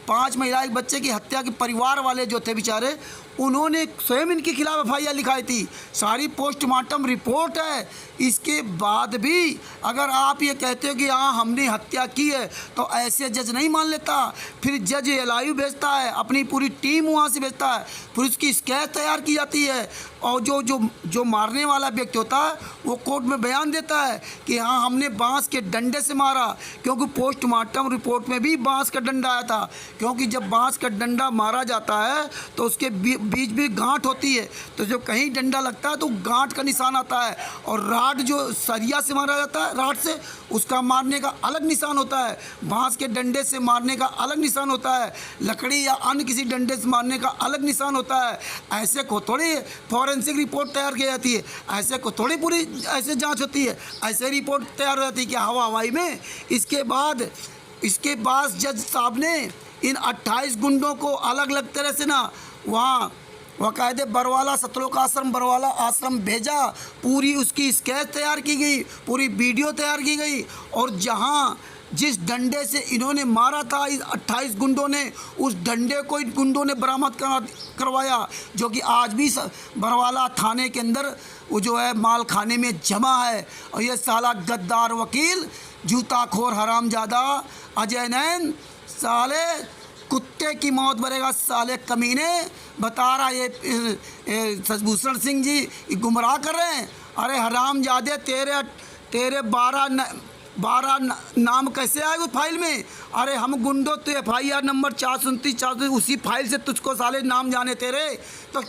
5 महिला 1 बच्चे की हत्या के परिवार वाले जो थे बेचारे, उन्होंने स्वयं इनके खिलाफ FIR लिखाई थी, सारी पोस्टमार्टम रिपोर्ट है। इसके बाद भी अगर आप ये कहते हो कि हाँ हमने हत्या की है, तो ऐसे जज नहीं मान लेता। फिर जज LIU भेजता है, अपनी पूरी टीम वहाँ से भेजता है, फिर उसकी स्केच तैयार की जाती है और जो मारने वाला व्यक्ति होता है वो कोर्ट में बयान देता है कि हाँ हमने बांस के डंडे से मारा, क्योंकि पोस्टमार्टम रिपोर्ट में भी बांस का डंडा आया था। क्योंकि जब बांस का डंडा मारा जाता है तो उसके बीच में गांठ होती है, तो जो कहीं डंडा लगता है तो गांठ का निशान आता है, और राड जो सरिया से मारा जाता है, राड से, उसका मारने का अलग निशान होता है, बांस के डंडे से मारने का अलग निशान होता है, लकड़ी या अन्य किसी डंडे से मारने का अलग निशान होता है। ऐसे को थोड़ी फॉरेंसिक रिपोर्ट तैयार की जाती है, ऐसे को थोड़ी पूरी ऐसे जांच होती है, ऐसे रिपोर्ट तैयार हो जाती है कि हवाई में। इसके बाद जज साहब ने इन 28 गुंडों को अलग अलग तरह से ना वहाँ बाकायदे बरवाला सतलोक आश्रम बरवाला आश्रम भेजा, पूरी उसकी स्केच तैयार की गई, पूरी वीडियो तैयार की गई, और जहाँ जिस डंडे से इन्होंने मारा था इस 28 गुंडों ने, उस डंडे को इन गुंडों ने बरामद करवाया, जो कि आज भी बरवाला थाने के अंदर वो जो है माल खाने में जमा है। और ये साला गद्दार वकील, जूताखोर हरामजादा अजय नैन, साले कुत्ते की मौत मरेगा साले कमीने, बता रहा ये सजभूषण सिंह जी गुमराह कर रहे हैं। अरे हरामजादे, तेरे 12 नाम कैसे आए उस फाइल में? अरे हम गुंडो तो FIR नंबर 429 उसी फाइल से तुझको साले नाम जाने तेरे, तो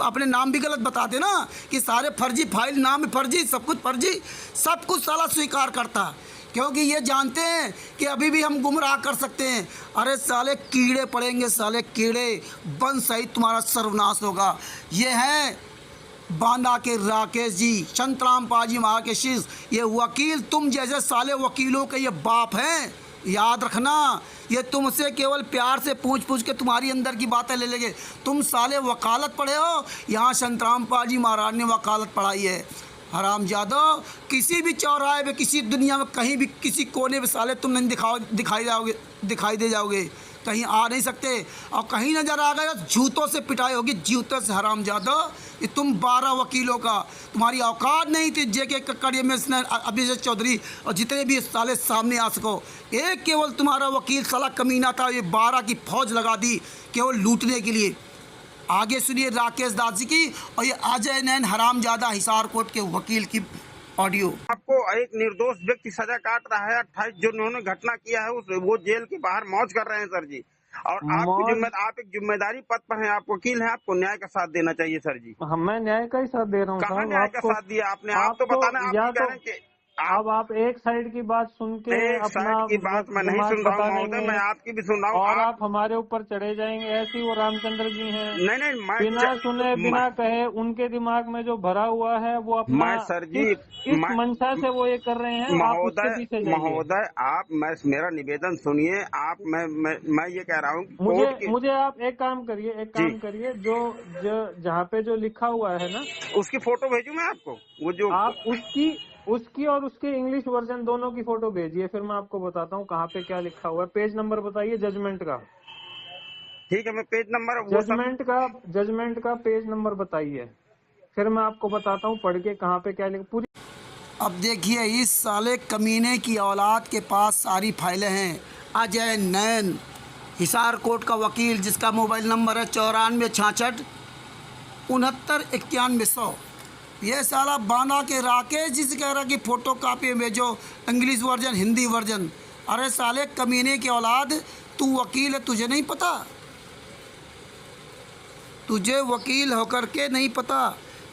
अपने नाम भी गलत बताते ना कि सारे फर्जी फाइल, नाम फर्जी, सब कुछ फर्जी, सब कुछ साला स्वीकार करता, क्योंकि ये जानते हैं कि अभी भी हम गुमराह कर सकते हैं। अरे साले कीड़े पड़ेंगे, साले कीड़े, बन सहित तुम्हारा सर्वनाश होगा। ये है बांदा के राकेश जी, संतराम पाजी महाराज के शिष्य, ये वकील, तुम जैसे साले वकीलों के ये बाप हैं, याद रखना, ये तुमसे केवल प्यार से पूछ पूछ के तुम्हारी अंदर की बातें ले लेंगे। तुम साले वकालत पढ़े हो, यहाँ संत रामपाल जी महाराज ने वकालत पढ़ाई है। हरामजादो, किसी भी चौराहे पे, किसी दुनिया में कहीं भी किसी कोने पे साले तुम नहीं दिखाई दे जाओगे, कहीं आ नहीं सकते। और कहीं नजर आ गए जूतों से पिटाई होगी, जूतों से। हरामजादो, ये तुम 12 वकीलों का तुम्हारी औकात नहीं थी जेके कक्कड़, अभिषेक चौधरी और जितने भी साले सामने आ सको। एक केवल तुम्हारा वकील साला कमीना था, ये 12 की फौज लगा दी केवल लूटने के लिए। आगे सुनिए राकेश दास जी की और ये अजय नैन हरामजादा हिसार कोर्ट के वकील की ऑडियो। आपको एक निर्दोष व्यक्ति सजा काट रहा है, 28 जो उन्होंने घटना किया है वो जेल के बाहर मौज कर रहे हैं सर जी। और आप एक जिम्मेदारी पद पर हैं, आप वकील हैं, आपको न्याय का साथ देना चाहिए सर जी। मैं न्याय का ही साथ दे रहा हूँ। कहाँ न्याय का साथ दिया आपने? आप तो बताना, आप कह रहे हैं कि अब आप एक साइड की बात सुन के अपना की बात मैं नहीं सुन रहा हूँ महोदय, मैं आपकी भी सुन रहा हूँ। और आप हमारे ऊपर चढ़े जाएंगे, ऐसी वो रामचंद्र जी हैं। नहीं, बिना सुने बिना कहे उनके दिमाग में जो भरा हुआ है वो अपना सर जी इस मंशा से वो ये कर रहे हैं। महोदय आप मेरा निवेदन सुनिए। आप मैं ये कह रहा हूँ, मुझे आप एक काम करिए, जो जहाँ पे जो लिखा हुआ है ना, उसकी फोटो भेजूं मैं आपको? वो जो आप उसकी और उसके इंग्लिश वर्जन दोनों की फोटो भेजिए, फिर मैं आपको बताता हूँ कहाँ पे क्या लिखा हुआ है। पेज नंबर बताइए जजमेंट का। ठीक है, मैं पेज नंबर जजमेंट का पेज नंबर बताइए, फिर मैं आपको बताता हूँ पढ़ के कहाँ पे क्या लिखा पूरी। अब देखिए, इस साले कमीने की औलाद के पास सारी फाइलें हैं। अजय नैन हिसार कोर्ट का वकील, जिसका मोबाइल नंबर है 9466 69 9100। ये साला बांधा के राकेश जी से कह रहा कि फ़ोटो कापी भेजो, इंग्लिश वर्जन, हिंदी वर्जन। अरे साले कमीने की औलाद, तू वकील है, तुझे नहीं पता? तुझे वकील होकर के नहीं पता?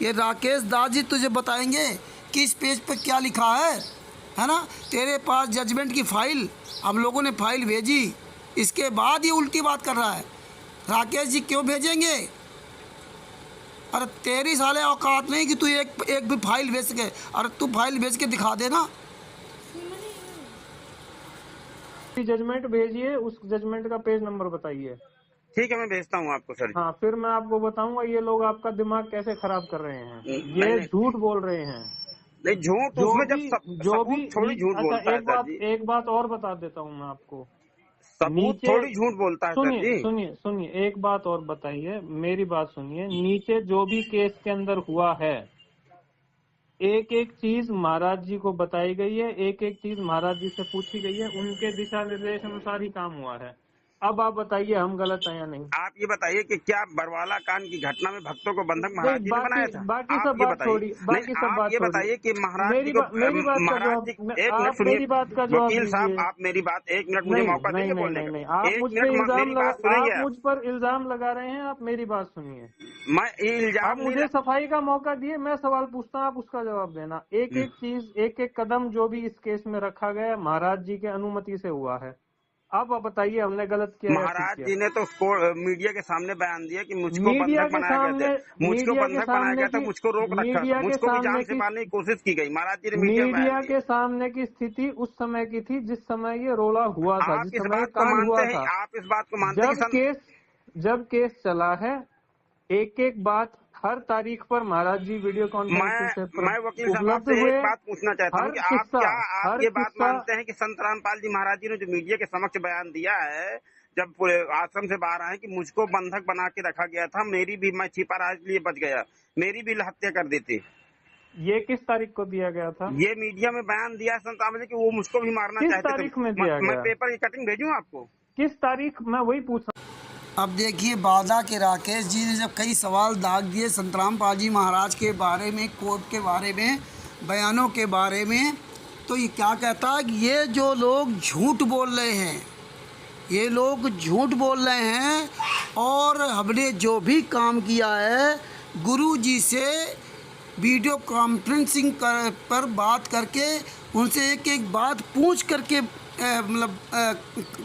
ये राकेश दास जी तुझे बताएंगे किस पेज पे क्या लिखा है ना। तेरे पास जजमेंट की फाइल, हम लोगों ने फाइल भेजी, इसके बाद ये उल्टी बात कर रहा है। राकेश जी क्यों भेजेंगे? अरे तेरी साले औकात नहीं कि तू एक भी फाइल भेज सके। अरे तू फाइल भेज के दिखा देना। जजमेंट भेजिए, उस जजमेंट का पेज नंबर बताइए। ठीक है, मैं भेजता हूँ आपको सर। हाँ, फिर मैं आपको बताऊंगा ये लोग आपका दिमाग कैसे खराब कर रहे हैं। ये झूठ बोल रहे हैं। नहीं, झूठ उसमें जो भी थोड़ी झूठ बोलता है सर जी। एक बात और बता देता हूँ मैं आपको, सबूत थोड़ी झूठ बोलता है सर जी। सुनिए एक बात और बताइए, मेरी बात सुनिए। नीचे जो भी केस के अंदर हुआ है, एक एक चीज महाराज जी को बताई गई है, एक एक चीज महाराज जी से पूछी गई है, उनके दिशा निर्देश अनुसार ही काम हुआ है। अब आप बताइए हम गलत हैं या नहीं? आप ये बताइए कि क्या बरवाला कांड की घटना में भक्तों को बंधक महाराज जी ने बनाया था? बाकी सब बात छोड़िए, बाकी सब बात ये बताइए कि महाराज जी को, महाराज जी, एक मिनट सुनिए, मेरी बात का जवाब वकील साहब, आप मेरी बात, एक मिनट मुझे मौका दीजिए बोलने का। आप मुझ पर इल्जाम लगा रहे हैं, आप मेरी बात सुनिए। मैं इल्जाम, मुझे सफाई का मौका दिए, मैं सवाल पूछता हूँ, आप उसका जवाब देना। एक एक चीज, एक एक कदम जो भी इस केस में रखा गया महाराज जी के अनुमति से हुआ है। आप बताइए हमने गलत किया? महाराज जी ने तो मीडिया के सामने बयान दिया कि मुझको बंधक बनाया गया था, मुझको बंधक बनाया गया था, मुझको रोक रखा था, मुझको भी जान से मारने की कोशिश की गई। महाराज जी ने मीडिया के सामने की स्थिति उस समय की थी जिस समय ये रोला हुआ था, जिस समय कांड हुआ था। आप इस बात को मानते हैं? जब केस चला है, एक एक बात हर तारीख पर महाराज जी वीडियो कॉन्फ्रेंसिंग से मैं वकील साहब से एक बात पूछना चाहता हूँ कि आप ये बात मानते हैं कि संत रामपाल जी महाराज जी ने जो मीडिया के समक्ष बयान दिया है, जब पूरे आश्रम से बाहर आए, कि मुझको बंधक बना के रखा गया था, मेरी भी, मैं छिपा रहा इसलिए बच गया, मेरी भी हत्या कर देती। ये किस तारीख को दिया गया था? ये मीडिया में बयान दिया संत रामपाल जी कि वो मुझको भी मारना चाहते थे। किस तारीख में दिया गया? मैं पेपर की कटिंग भेजूँ आपको? किस तारीख? मैं वही पूछ रहा हूँ। अब देखिए, बाधा के राकेश जी ने जब कई सवाल दाग दिए संत रामपाल जी महाराज के बारे में, कोर्ट के बारे में, बयानों के बारे में, तो ये क्या कहता है कि ये जो लोग झूठ बोल रहे हैं, ये लोग झूठ बोल रहे हैं, और हमने जो भी काम किया है गुरु जी से वीडियो कॉन्फ्रेंसिंग पर बात करके उनसे एक एक बात पूछ करके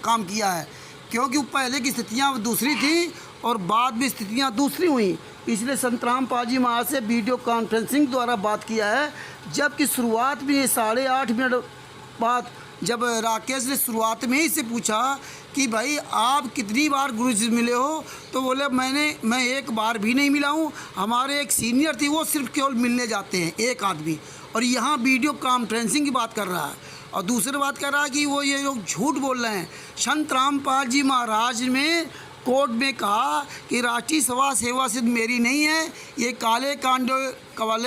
काम किया है, क्योंकि पहले की स्थितियाँ दूसरी थी और बाद में स्थितियाँ दूसरी हुई। इसलिए संत रामपाल जी महाराज से वीडियो कॉन्फ्रेंसिंग द्वारा बात किया है, जबकि शुरुआत में 8.5 मिनट बात जब राकेश ने शुरुआत में ही से पूछा कि भाई आप कितनी बार गुरुजी से मिले हो, तो बोले मैं एक बार भी नहीं मिला हूँ। हमारे एक सीनियर थी, वो सिर्फ केवल मिलने जाते हैं एक आदमी, और यहाँ वीडियो कॉन्फ्रेंसिंग की बात कर रहा है। और दूसरी बात कर रहा है कि वो ये लोग झूठ बोल रहे हैं। संत रामपाल जी महाराज में कोर्ट में कहा कि राष्ट्रीय सभा सेवा समिति मेरी नहीं है, ये काले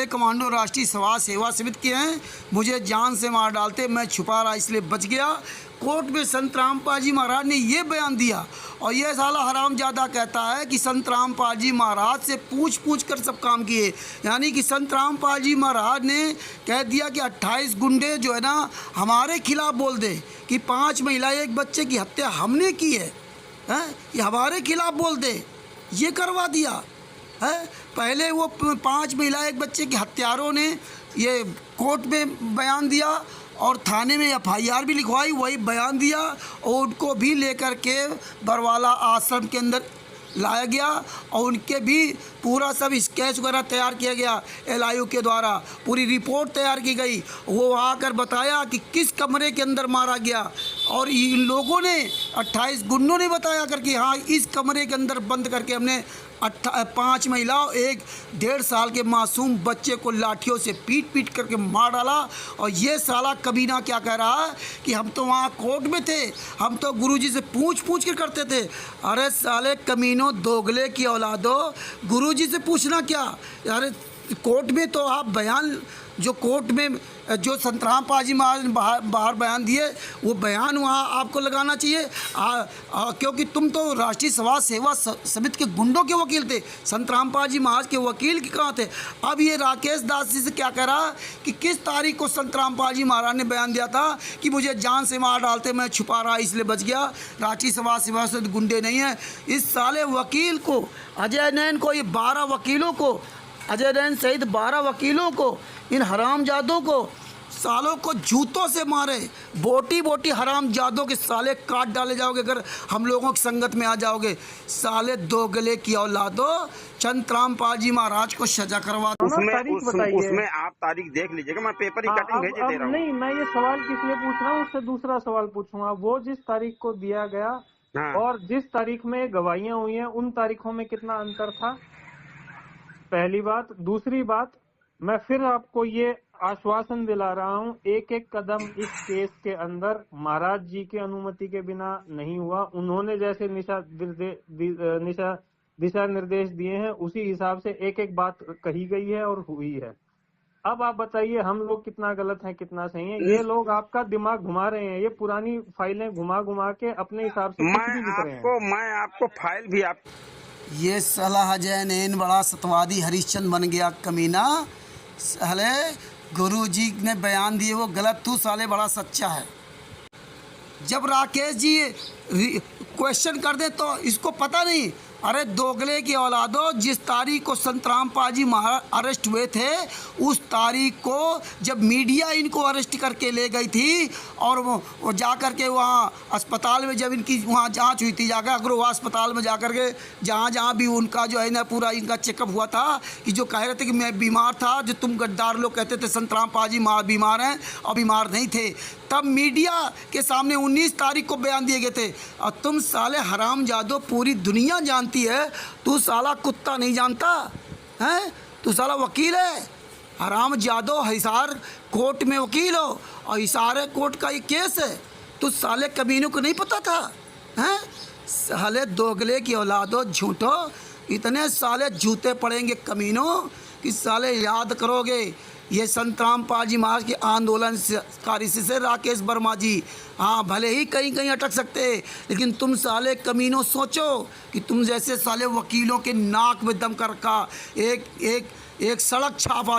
कमांडो राष्ट्रीय सभा सेवा समिति के हैं, मुझे जान से मार डालते, मैं छुपा रहा इसलिए बच गया। कोर्ट में संत रामपाल जी महाराज ने ये बयान दिया, और ये साला हरामजादा कहता है कि संत रामपाल जी महाराज से पूछ कर सब काम किए। यानी कि संत रामपाल जी महाराज ने कह दिया कि 28 गुंडे जो है ना हमारे खिलाफ बोल दे कि 5 महिला एक बच्चे की हत्या हमने की है, ये हमारे खिलाफ बोल दे, ये करवा दिया है। पहले वो 5 महिला एक बच्चे के हत्यारों ने ये कोर्ट में बयान दिया और थाने में FIR भी लिखवाई, वही बयान दिया, और उनको भी लेकर के बरवाला आश्रम के अंदर लाया गया, और उनके भी पूरा सब स्केच वगैरह तैयार किया गया। LIU के द्वारा पूरी रिपोर्ट तैयार की गई। वो आकर बताया कि किस कमरे के अंदर मारा गया, और इन लोगों ने 28 गुंडों ने बताया कर कि हाँ इस कमरे के अंदर बंद करके हमने 5 महिलाओं 1.5 साल के मासूम बच्चे को लाठियों से पीट करके मार डाला। और ये साला कमीना क्या कह रहा है कि हम तो वहाँ कोर्ट में थे, हम तो गुरुजी से पूछ कर करते थे। अरे साले कमीनों, दोगले की औलादो, गुरुजी से पूछना क्या? अरे कोर्ट में तो आप बयान, जो कोर्ट में जो संत रामपाल जी महाराज ने बाहर बयान दिए, वो बयान वहाँ आपको लगाना चाहिए। क्योंकि तुम तो राष्ट्रीय सभा सेवा समिति के गुंडों के वकील थे, संत रामपाल जी महाराज के वकील कहाँ थे? अब ये राकेश दास जी से क्या कह रहा कि किस तारीख को संत रामपाल जी महाराज ने बयान दिया था कि मुझे जान से मार डालते, मैं छुपा रहा इसलिए बच गया, राष्ट्रीय सभा सेवा समिति गुंडे नहीं है। इस साले वकील को, अजय नैन को, ये 12 वकीलों को, अजय नैन सहित 12 वकीलों को, इन हरामजादों को, सालों को जूतों से मारे, बोटी हरामजादों के साले काट डाले जाओगे अगर हम लोगों की संगत में आ जाओगे। साले दोगले की औलादो, संत रामपाल जी महाराज को सजा करवा दो। उसमें आप तारीख देख लीजिएगा, मैं पेपर की कटिंग भेज दे रहा हूँ। नहीं, मैं ये सवाल किस लिए पूछ रहा हूँ, उससे दूसरा सवाल पूछूंगा। वो जिस तारीख को दिया गया और जिस तारीख में गवाहियां हुई हैं, उन तारीखों में कितना अंतर था? पहली बात। दूसरी बात, मैं फिर आपको ये आश्वासन दिला रहा हूँ, एक कदम इस केस के अंदर महाराज जी की अनुमति के बिना नहीं हुआ। उन्होंने जैसे दिशा निर्देश दिए हैं, उसी हिसाब से एक बात कही गई है और हुई है। अब आप बताइए हम लोग कितना गलत हैं, कितना सही है? ये लोग आपका दिमाग घुमा रहे हैं, ये पुरानी फाइलें घुमा के अपने हिसाब से कुछ भी लिख रहे हैं। मैं आपको फाइल भी ये सलाह अजय नैन बड़ा सतवादी हरिश्चंद्र बन गया कमीना। साले गुरुजी ने बयान दिए वो गलत, तू साले बड़ा सच्चा है। जब राकेश जी क्वेश्चन कर दे तो इसको पता नहीं। अरे दोगले की औलादो, जिस तारीख को संत रामपाल जी महाराज अरेस्ट हुए थे, उस तारीख को जब मीडिया इनको अरेस्ट करके ले गई थी, और वो जा कर के वहाँ अस्पताल में जब इनकी वहाँ जांच हुई थी, जाकर अग्रवाल अस्पताल में जा कर के जहाँ भी उनका जो है ना पूरा इनका चेकअप हुआ था, कि जो कह रहे थे कि मैं बीमार था, जो तुम गद्दार लोग कहते थे संत रामपाल जी बीमार हैं, और बीमार नहीं थे, तब मीडिया के सामने 19 तारीख को बयान दिए गए थे। और तुम साले हरामजादो, पूरी दुनिया जानती है, तू साला कुत्ता नहीं जानता है, तू साला वकील है, हरामजादो, हिसार कोर्ट में वकील हो, और हिसार कोर्ट का ये केस है, तू साले कमीनों को नहीं पता था हैं? साले दोगले की औलादो, झूठो, इतने साले जूते पड़ेंगे कमीनों कि साले याद करोगे। ये संत रामपाल जी महाराज के आंदोलनकारी से राकेश वर्मा जी, हाँ भले ही कहीं अटक सकते, लेकिन तुम साले कमीनों सोचो कि तुम जैसे साले वकीलों के नाक में दम कर रखा एक सड़क छाप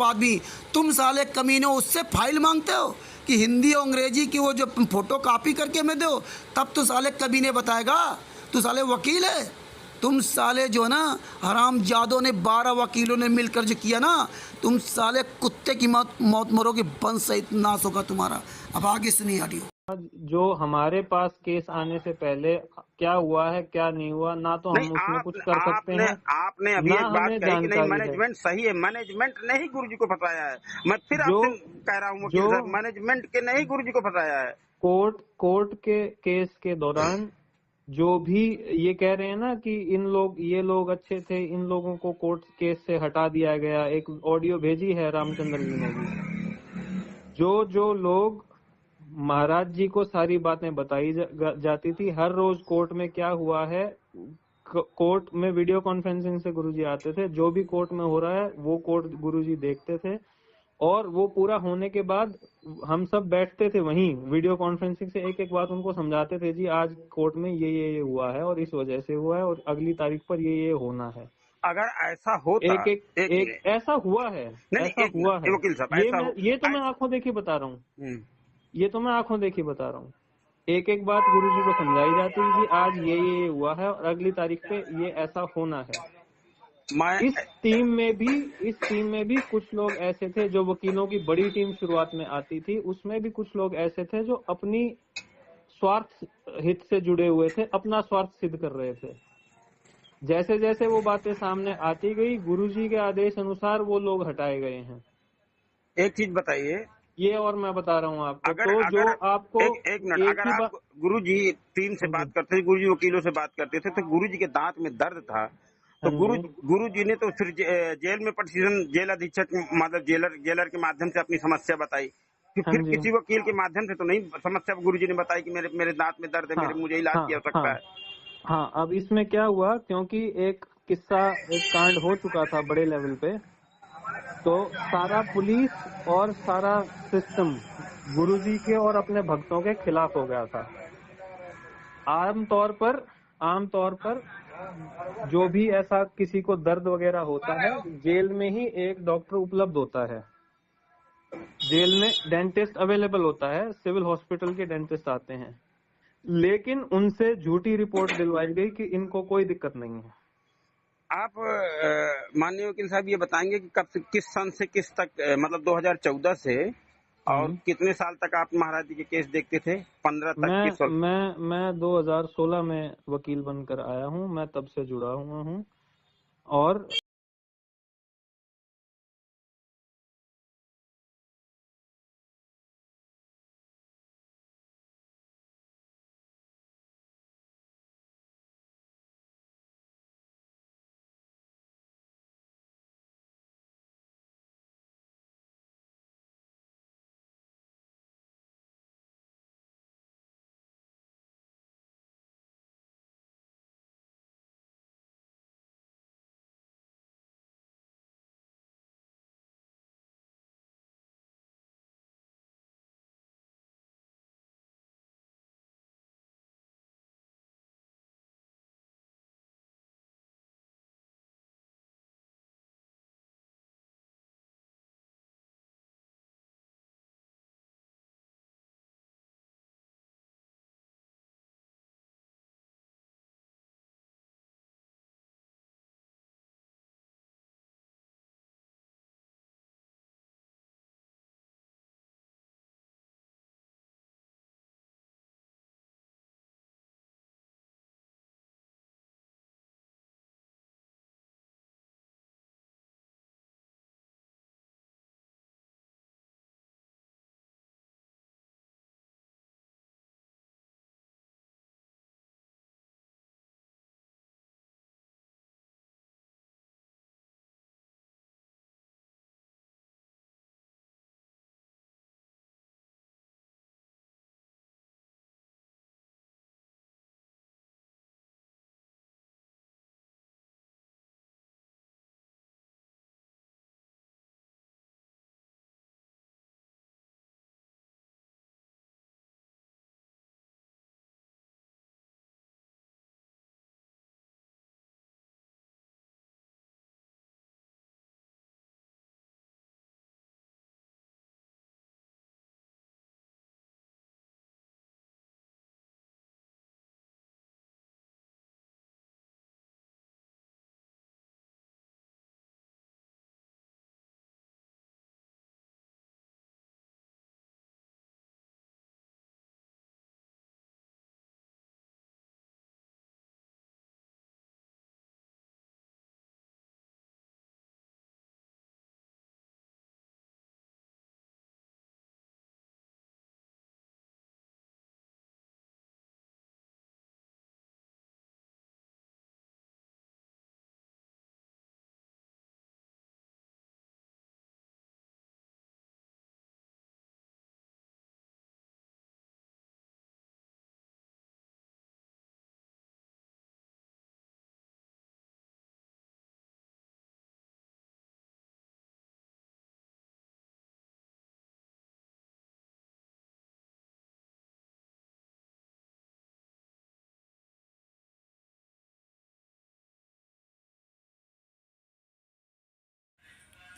आदमी, तुम साले कमीनों उससे फाइल मांगते हो कि हिंदी और अंग्रेजी की वो जो फोटो कॉपी करके मैं दो, तब तो साले कमीने बताएगा तू साले वकील है। तुम साले जो है ना हरामजादों ने 12 वकीलों ने मिलकर जो किया ना, तुम साले कुत्ते की मौत मरोगे, वंश सहित नाश होगा तुम्हारा। अब आगे सुनिए ऑडियो। जो हमारे पास केस आने से पहले क्या हुआ है क्या नहीं हुआ, ना तो नहीं, हम उसमें कुछ कर सकते आपने हैं, आपने अभी ना एक बात हमें कही कि नहीं जानकारी है। मैनेजमेंट सही है, मैनेजमेंट ने ही गुरुजी को फंसाया है। मैं फिर जो आपसे कह रहा हूँ वकील जो साहब, मैनेजमेंट के ने ही गुरुजी को फंसाया है। कोर्ट के केस के दौरान जो भी ये कह रहे हैं ना कि ये लोग अच्छे थे, इन लोगों को कोर्ट केस से हटा दिया गया, एक ऑडियो भेजी है रामचंद्र जी ने भी। जो लोग महाराज जी को सारी बातें बताई जाती थी, हर रोज कोर्ट में क्या हुआ है, कोर्ट में वीडियो कॉन्फ्रेंसिंग से गुरुजी आते थे, जो भी कोर्ट में हो रहा है वो कोर्ट गुरुजी देखते थे, और वो पूरा होने के बाद हम सब बैठते थे वहीं वीडियो कॉन्फ्रेंसिंग से, एक एक बात उनको समझाते थे, जी आज कोर्ट में ये हुआ है और इस वजह से हुआ है और अगली तारीख पर ये होना है। अगर ऐसा होता, एक एक एक एक मिनट, ऐसा हुआ है, नहीं नहीं, ऐसा एक हुआ मिनट, है। वकील साहब ऐसा हो, ये तो मैं ऐसा, आंखों देखी बता रहा हूँ, हम्म, ये तो मैं आंखों देखी बता रहा हूँ। एक एक बात गुरुजी को समझाई जाती है, जी आज ये हुआ है और अगली तारीख पे ये ऐसा होना है। मैं, इस टीम में भी कुछ लोग ऐसे थे, जो वकीलों की बड़ी टीम शुरुआत में आती थी, उसमें भी कुछ लोग ऐसे थे जो अपनी स्वार्थ हित से जुड़े हुए थे, अपना स्वार्थ सिद्ध कर रहे थे। जैसे जैसे वो बातें सामने आती गई, गुरुजी के आदेश अनुसार वो लोग हटाए गए हैं। एक चीज बताइए, ये और मैं बता रहा हूँ आपको, अगर तो जो अगर आपको एक एक मिनट, एक अगर ही आप बात। गुरुजी टीम से हाँ जी, बात करते थे, गुरुजी वकीलों से बात करते थे, तो गुरुजी के दांत में दर्द था, तो हाँ जी, गुरुजी ने तो फिर जेल में प्रतिदिन जेल अधीक्षक मतलब जेलर के माध्यम से अपनी समस्या बताई, हाँ फिर जी, किसी वकील के माध्यम से तो नहीं समस्या गुरुजी ने बताई कि मेरे मेरे दांत में दर्द है, हाँ मेरे मुझे इलाज हाँ की आवश्यकता हाँ है। हाँ। अब इसमें क्या हुआ, क्योंकि एक किस्सा, एक कांड हो चुका था बड़े लेवल पे, तो सारा पुलिस और सारा सिस्टम गुरुजी के और अपने भक्तों के खिलाफ हो गया था। आम तौर पर जो भी ऐसा किसी को दर्द वगैरह होता है, जेल में ही एक डॉक्टर उपलब्ध होता है, जेल में डेंटिस्ट अवेलेबल होता है, सिविल हॉस्पिटल के डेंटिस्ट आते हैं, लेकिन उनसे झूठी रिपोर्ट दिलवाई गई कि इनको कोई दिक्कत नहीं है। आप माननीय वकील साहब ये बताएंगे कि कब से किस सन से किस तक, मतलब 2014 से और हम्म। कितने साल तक आप महाराज जी के केस देखते थे? 15 तक, मैं किस वक्त? मैं 2016 में वकील बनकर आया हूँ, मैं तब से जुड़ा हुआ हूँ। और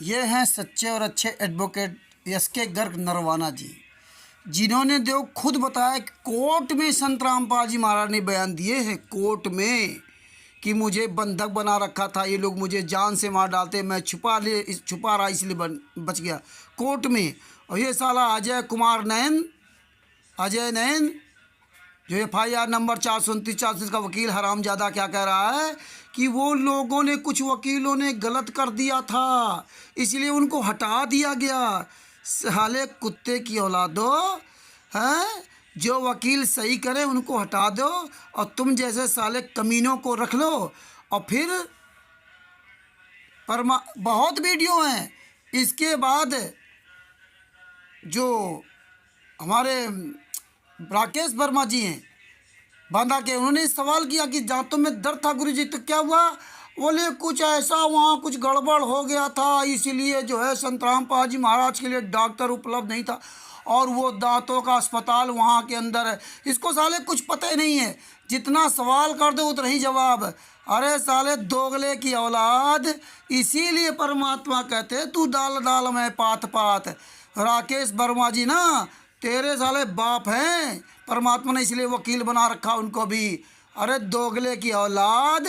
ये हैं सच्चे और अच्छे एडवोकेट एस.के. गर्ग नरवाना जी, जिन्होंने जो खुद बताया कि कोर्ट में संत रामपाल जी महाराज ने बयान दिए हैं कोर्ट में कि मुझे बंधक बना रखा था, ये लोग मुझे जान से मार डालते, मैं छुपा रहा इसलिए बच गया कोर्ट में। और ये साला अजय नैन जो FIR नंबर 429 का वकील हरामजादा क्या कह रहा है कि वो लोगों ने, कुछ वकीलों ने गलत कर दिया था इसलिए उनको हटा दिया गया। साले कुत्ते की औलादो हैं, जो वकील सही करे उनको हटा दो और तुम जैसे साले कमीनों को रख लो। और फिर बहुत वीडियो हैं। इसके बाद जो हमारे राकेश वर्मा जी हैं बांदा के, उन्होंने सवाल किया कि दांतों में दर्द था गुरुजी, तो क्या हुआ? बोले कुछ ऐसा वहाँ कुछ गड़बड़ हो गया था, इसलिए जो है संत रामपाल जी महाराज के लिए डॉक्टर उपलब्ध नहीं था और वो दांतों का अस्पताल वहाँ के अंदर है। इसको साले कुछ पता ही नहीं है, जितना सवाल कर दो उतना ही जवाब। अरे साले दोगले की औलाद, इसीलिए परमात्मा कहते तू डाल डाल में पात पात। राकेश वर्मा जी ना तेरे साले बाप हैं, परमात्मा ने इसलिए वकील बना रखा उनको भी। अरे दोगले की औलाद,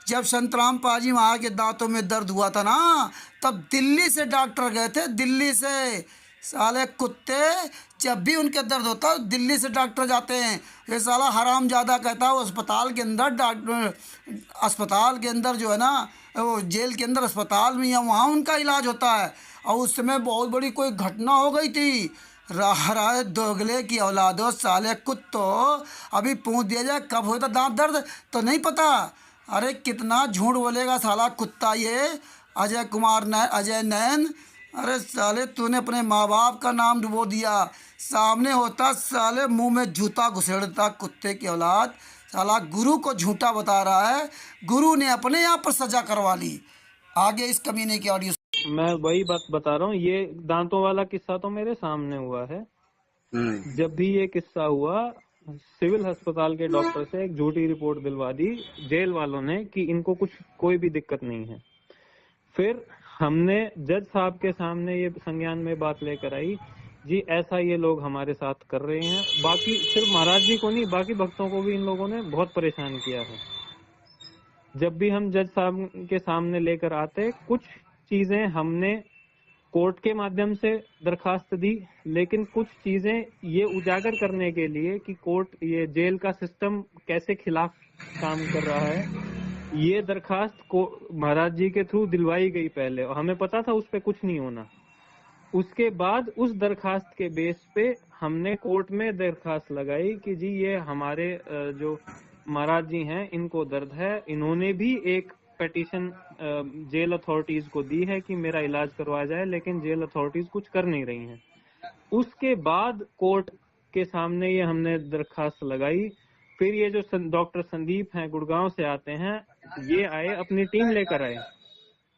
जब संत रामपाल जी महाराज के दांतों में दर्द हुआ था ना, तब दिल्ली से डॉक्टर गए थे, दिल्ली से। साले कुत्ते, जब भी उनके दर्द होता है दिल्ली से डॉक्टर जाते हैं। ये साला हरामजादा कहता है वो अस्पताल के अंदर जो है ना, वो जेल के अंदर अस्पताल में या वहाँ उनका इलाज होता है। और उस समय बहुत बड़ी कोई घटना हो गई थी। राह दोगले की औलादो, साले कुत्तो, अभी पूछ दिया जाए कब होता दांत दर्द तो नहीं पता। अरे कितना झूठ बोलेगा साला कुत्ता ये अजय नैन। अरे साले तूने अपने माँ बाप का नाम डुबो दिया, सामने होता साले मुंह में जूता घुसेड़ता कुत्ते की औलाद। साला गुरु को झूठा बता रहा है, गुरु ने अपने यहाँ पर सजा करवा ली। आगे इस कमीने की ऑडियो। मैं वही बात बता रहा हूँ, ये दांतों वाला किस्सा तो मेरे सामने हुआ है। जब भी ये किस्सा हुआ, सिविल अस्पताल के डॉक्टर से एक झूठी रिपोर्ट दिलवा दी जेल वालों ने कि इनको कोई भी दिक्कत नहीं है। फिर हमने जज साहब के सामने ये संज्ञान में बात लेकर आई, जी ऐसा ये लोग हमारे साथ कर रहे हैं। बाकी सिर्फ महाराज जी को नहीं, बाकी भक्तों को भी इन लोगों ने बहुत परेशान किया है। जब भी हम जज साहब के सामने लेकर आते, कुछ चीजें हमने कोर्ट के माध्यम से दरखास्त दी, लेकिन कुछ चीजें ये उजागर करने के लिए कि कोर्ट, ये जेल का सिस्टम कैसे खिलाफ काम कर रहा है, ये दरखास्त को महाराज जी के थ्रू दिलवाई गई पहले, और हमें पता था उस पे कुछ नहीं होना। उसके बाद उस दरखास्त के बेस पे हमने कोर्ट में दरखास्त लगाई कि जी ये हमारे जो महाराज जी हैं इनको दर्द है। इन्होंने भी एक पिटीशन जेल अथॉरिटीज को दी है कि मेरा इलाज करवाया जाए, लेकिन जेल अथॉरिटीज कुछ कर नहीं रही हैं। उसके बाद कोर्ट के सामने ये हमने दरखास्त लगाई। फिर ये जो डॉक्टर संदीप हैं गुड़गांव से आते हैं, ये आए, अपनी टीम लेकर आए,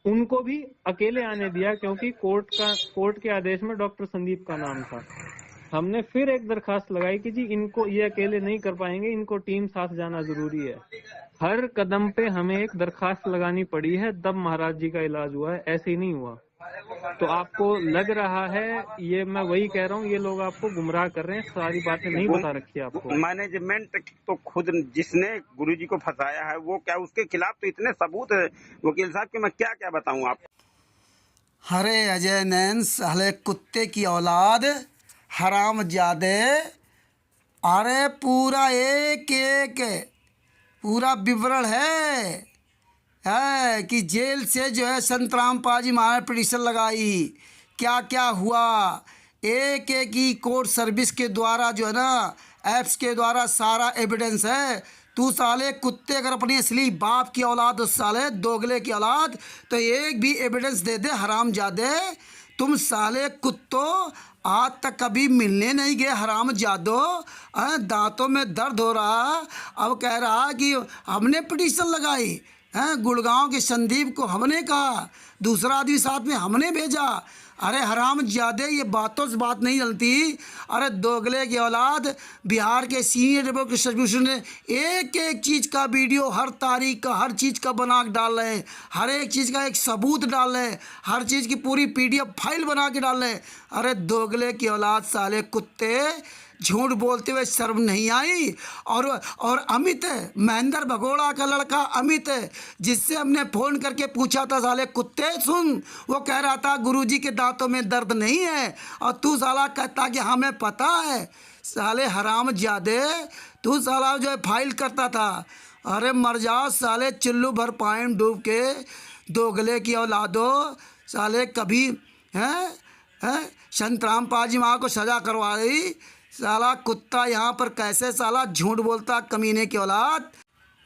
उनको भी अकेले आने दिया क्योंकि कोर्ट के आदेश में डॉक्टर संदीप का नाम था। हमने फिर एक दरखास्त लगाई कि जी इनको, ये अकेले नहीं कर पाएंगे, इनको टीम साथ जाना जरूरी है। हर कदम पे हमें एक दरखास्त लगानी पड़ी है, तब महाराज जी का इलाज हुआ है, ऐसे ही नहीं हुआ। तो आपको लग रहा है, ये मैं वही कह रहा हूँ, ये लोग आपको गुमराह कर रहे हैं, सारी बातें नहीं बता रखी है आपको। मैनेजमेंट तो खुद जिसने गुरुजी को फंसाया है, वो क्या उसके खिलाफ तो इतने सबूत है वकील साहब कि मैं क्या क्या बताऊं आपको। अरे अजय नैन, साले कुत्ते की औलाद, हरामजादे, अरे पूरा एक पूरा विवरण है कि जेल से जो है संत रामपाल जी महाराज पिटीशन लगाई, क्या क्या हुआ, एक ही कोर्ट सर्विस के द्वारा जो है ना, ऐप्स के द्वारा सारा एविडेंस है। तू साले कुत्ते अगर अपनी असली बाप की औलाद, उस साले दोगले की औलाद, तो एक भी एविडेंस दे दे हरामजादे। तुम साले कुत्तों आज तक कभी मिलने नहीं गए हरामजादो। दांतों में दर्द हो रहा, अब कह रहा कि हमने पिटीशन लगाई, गुड़गांव के संदीप को हमने कहा, दूसरा आदमी साथ में हमने भेजा। अरे हराम ज्यादा, ये बातों से बात नहीं चलती। अरे दोगले की औलाद, बिहार के सीनियर डेमोक्रेट ने एक एक चीज़ का वीडियो, हर तारीख का, हर चीज़ का बना के डाल रहे हैं, हर एक चीज़ का एक सबूत डाल रहे हैं, हर चीज़ की पूरी PDF फाइल बना के डाल रहे हैं। अरे दोगले की औलाद, साले कुत्ते, झूठ बोलते हुए शर्म नहीं आई। और अमित है, महेंद्र भगोड़ा का लड़का अमित है, जिससे हमने फ़ोन करके पूछा था, साले कुत्ते सुन, वो कह रहा था गुरुजी के दांतों में दर्द नहीं है, और तू साला कहता कि हमें पता है। साले हराम ज्यादे, तू साला जो है फाइल करता था। अरे मर जाओ साले, चुल्लू भर पानी डूब के, दोगले की औलादो। साले कभी हैं संतराम पाजी माँ को सजा करवा रही। साला कुत्ता यहाँ पर कैसे साला झूठ बोलता, कमीने की औलाद।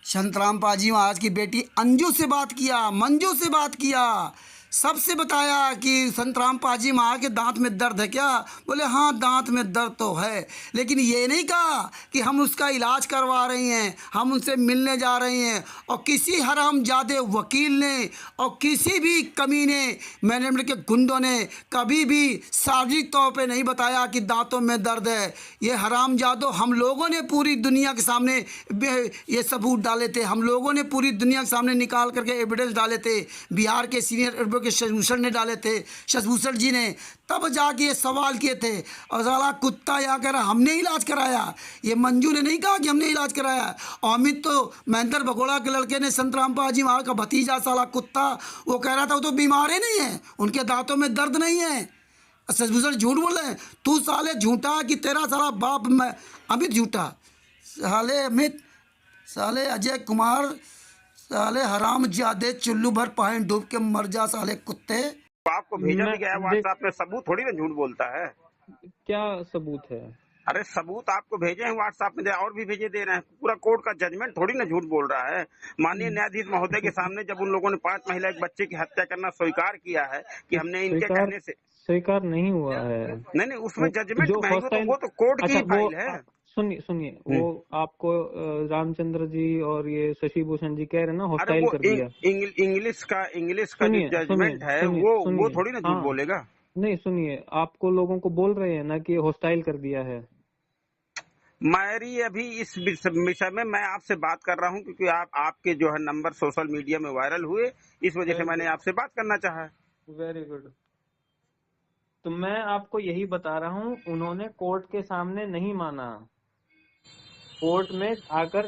संतराम पाजी महाराज की बेटी अंजू से बात किया, मंजू से बात किया, सबसे बताया कि संतराम पाजी महाराज के दांत में दर्द है क्या? बोले हाँ दांत में दर्द तो है, लेकिन ये नहीं कहा कि हम उसका इलाज करवा रहे हैं, हम उनसे मिलने जा रहे हैं। और किसी हरामजादे वकील ने और किसी भी कमीने मैनेजमेंट के गुंडों ने कभी भी सार्वजनिक तौर पे नहीं बताया कि दांतों में दर्द है। ये हरामजादों, हम लोगों ने पूरी दुनिया के सामने ये सबूत डाले थे, हम लोगों ने पूरी दुनिया के सामने निकाल करके एविडेंस डाले थे। बिहार के सीनियर एडवोकेट शशभूषण ने डाले थे, शशभूषण जी ने, तब जाके ये सवाल किए थे। और साला कुत्ता यहाँ कह रहा हमने इलाज कराया, ये मंजू ने नहीं कहा कि हमने इलाज कराया। और अमित तो महेंद्र भगोड़ा के लड़के ने, संतराम पाजी महाराज का भतीजा साला कुत्ता, वो कह रहा था वो तो बीमार ही नहीं है, उनके दांतों में दर्द नहीं है। शशभूषण झूठ बोल रहे हैं। तू साले झूठा कि तेरा साला बाप मैं अमित झूठा, साले अमित, साले अजय कुमार, साले हराम ज्यादे, चुल्लू भर पानी डूब के मर जा साले कुत्ते। आपको भेजा भी गया है व्हाट्सएप में, सबूत थोड़ी ना झूठ बोलता है। क्या सबूत है? अरे सबूत आपको भेजे हैं व्हाट्सएप में, और भी भेजे दे रहे हैं। पूरा कोर्ट का जजमेंट थोड़ी ना झूठ बोल रहा है। माननीय न्यायाधीश महोदय के सामने जब उन लोगों ने 5 महिला एक बच्चे की हत्या करना स्वीकार किया है कि हमने इनके कहने से, स्वीकार नहीं हुआ है। नहीं उसमें जजमेंट में वो तो कोर्ट की फाइल है। सुनिए, वो आपको रामचंद्र जी और ये शशि भूषण जी कह रहे हैं ना हॉस्टाइल कर दिया। इंग्लिश का जो जजमेंट है वो थोड़ी ना झूठ बोलेगा। नहीं सुनिए, आपको लोगों को बोल रहे हैं ना कि हॉस्टाइल कर दिया है। मेरी अभी इस विषय में मैं आपसे बात कर रहा हूँ क्योंकि आपके जो है नंबर सोशल मीडिया में वायरल हुए, इस वजह से मैंने आपसे बात करना चाहा। Very good. तो मैं आपको यही बता रहा हूँ, उन्होंने कोर्ट के सामने नहीं माना, कोर्ट में आकर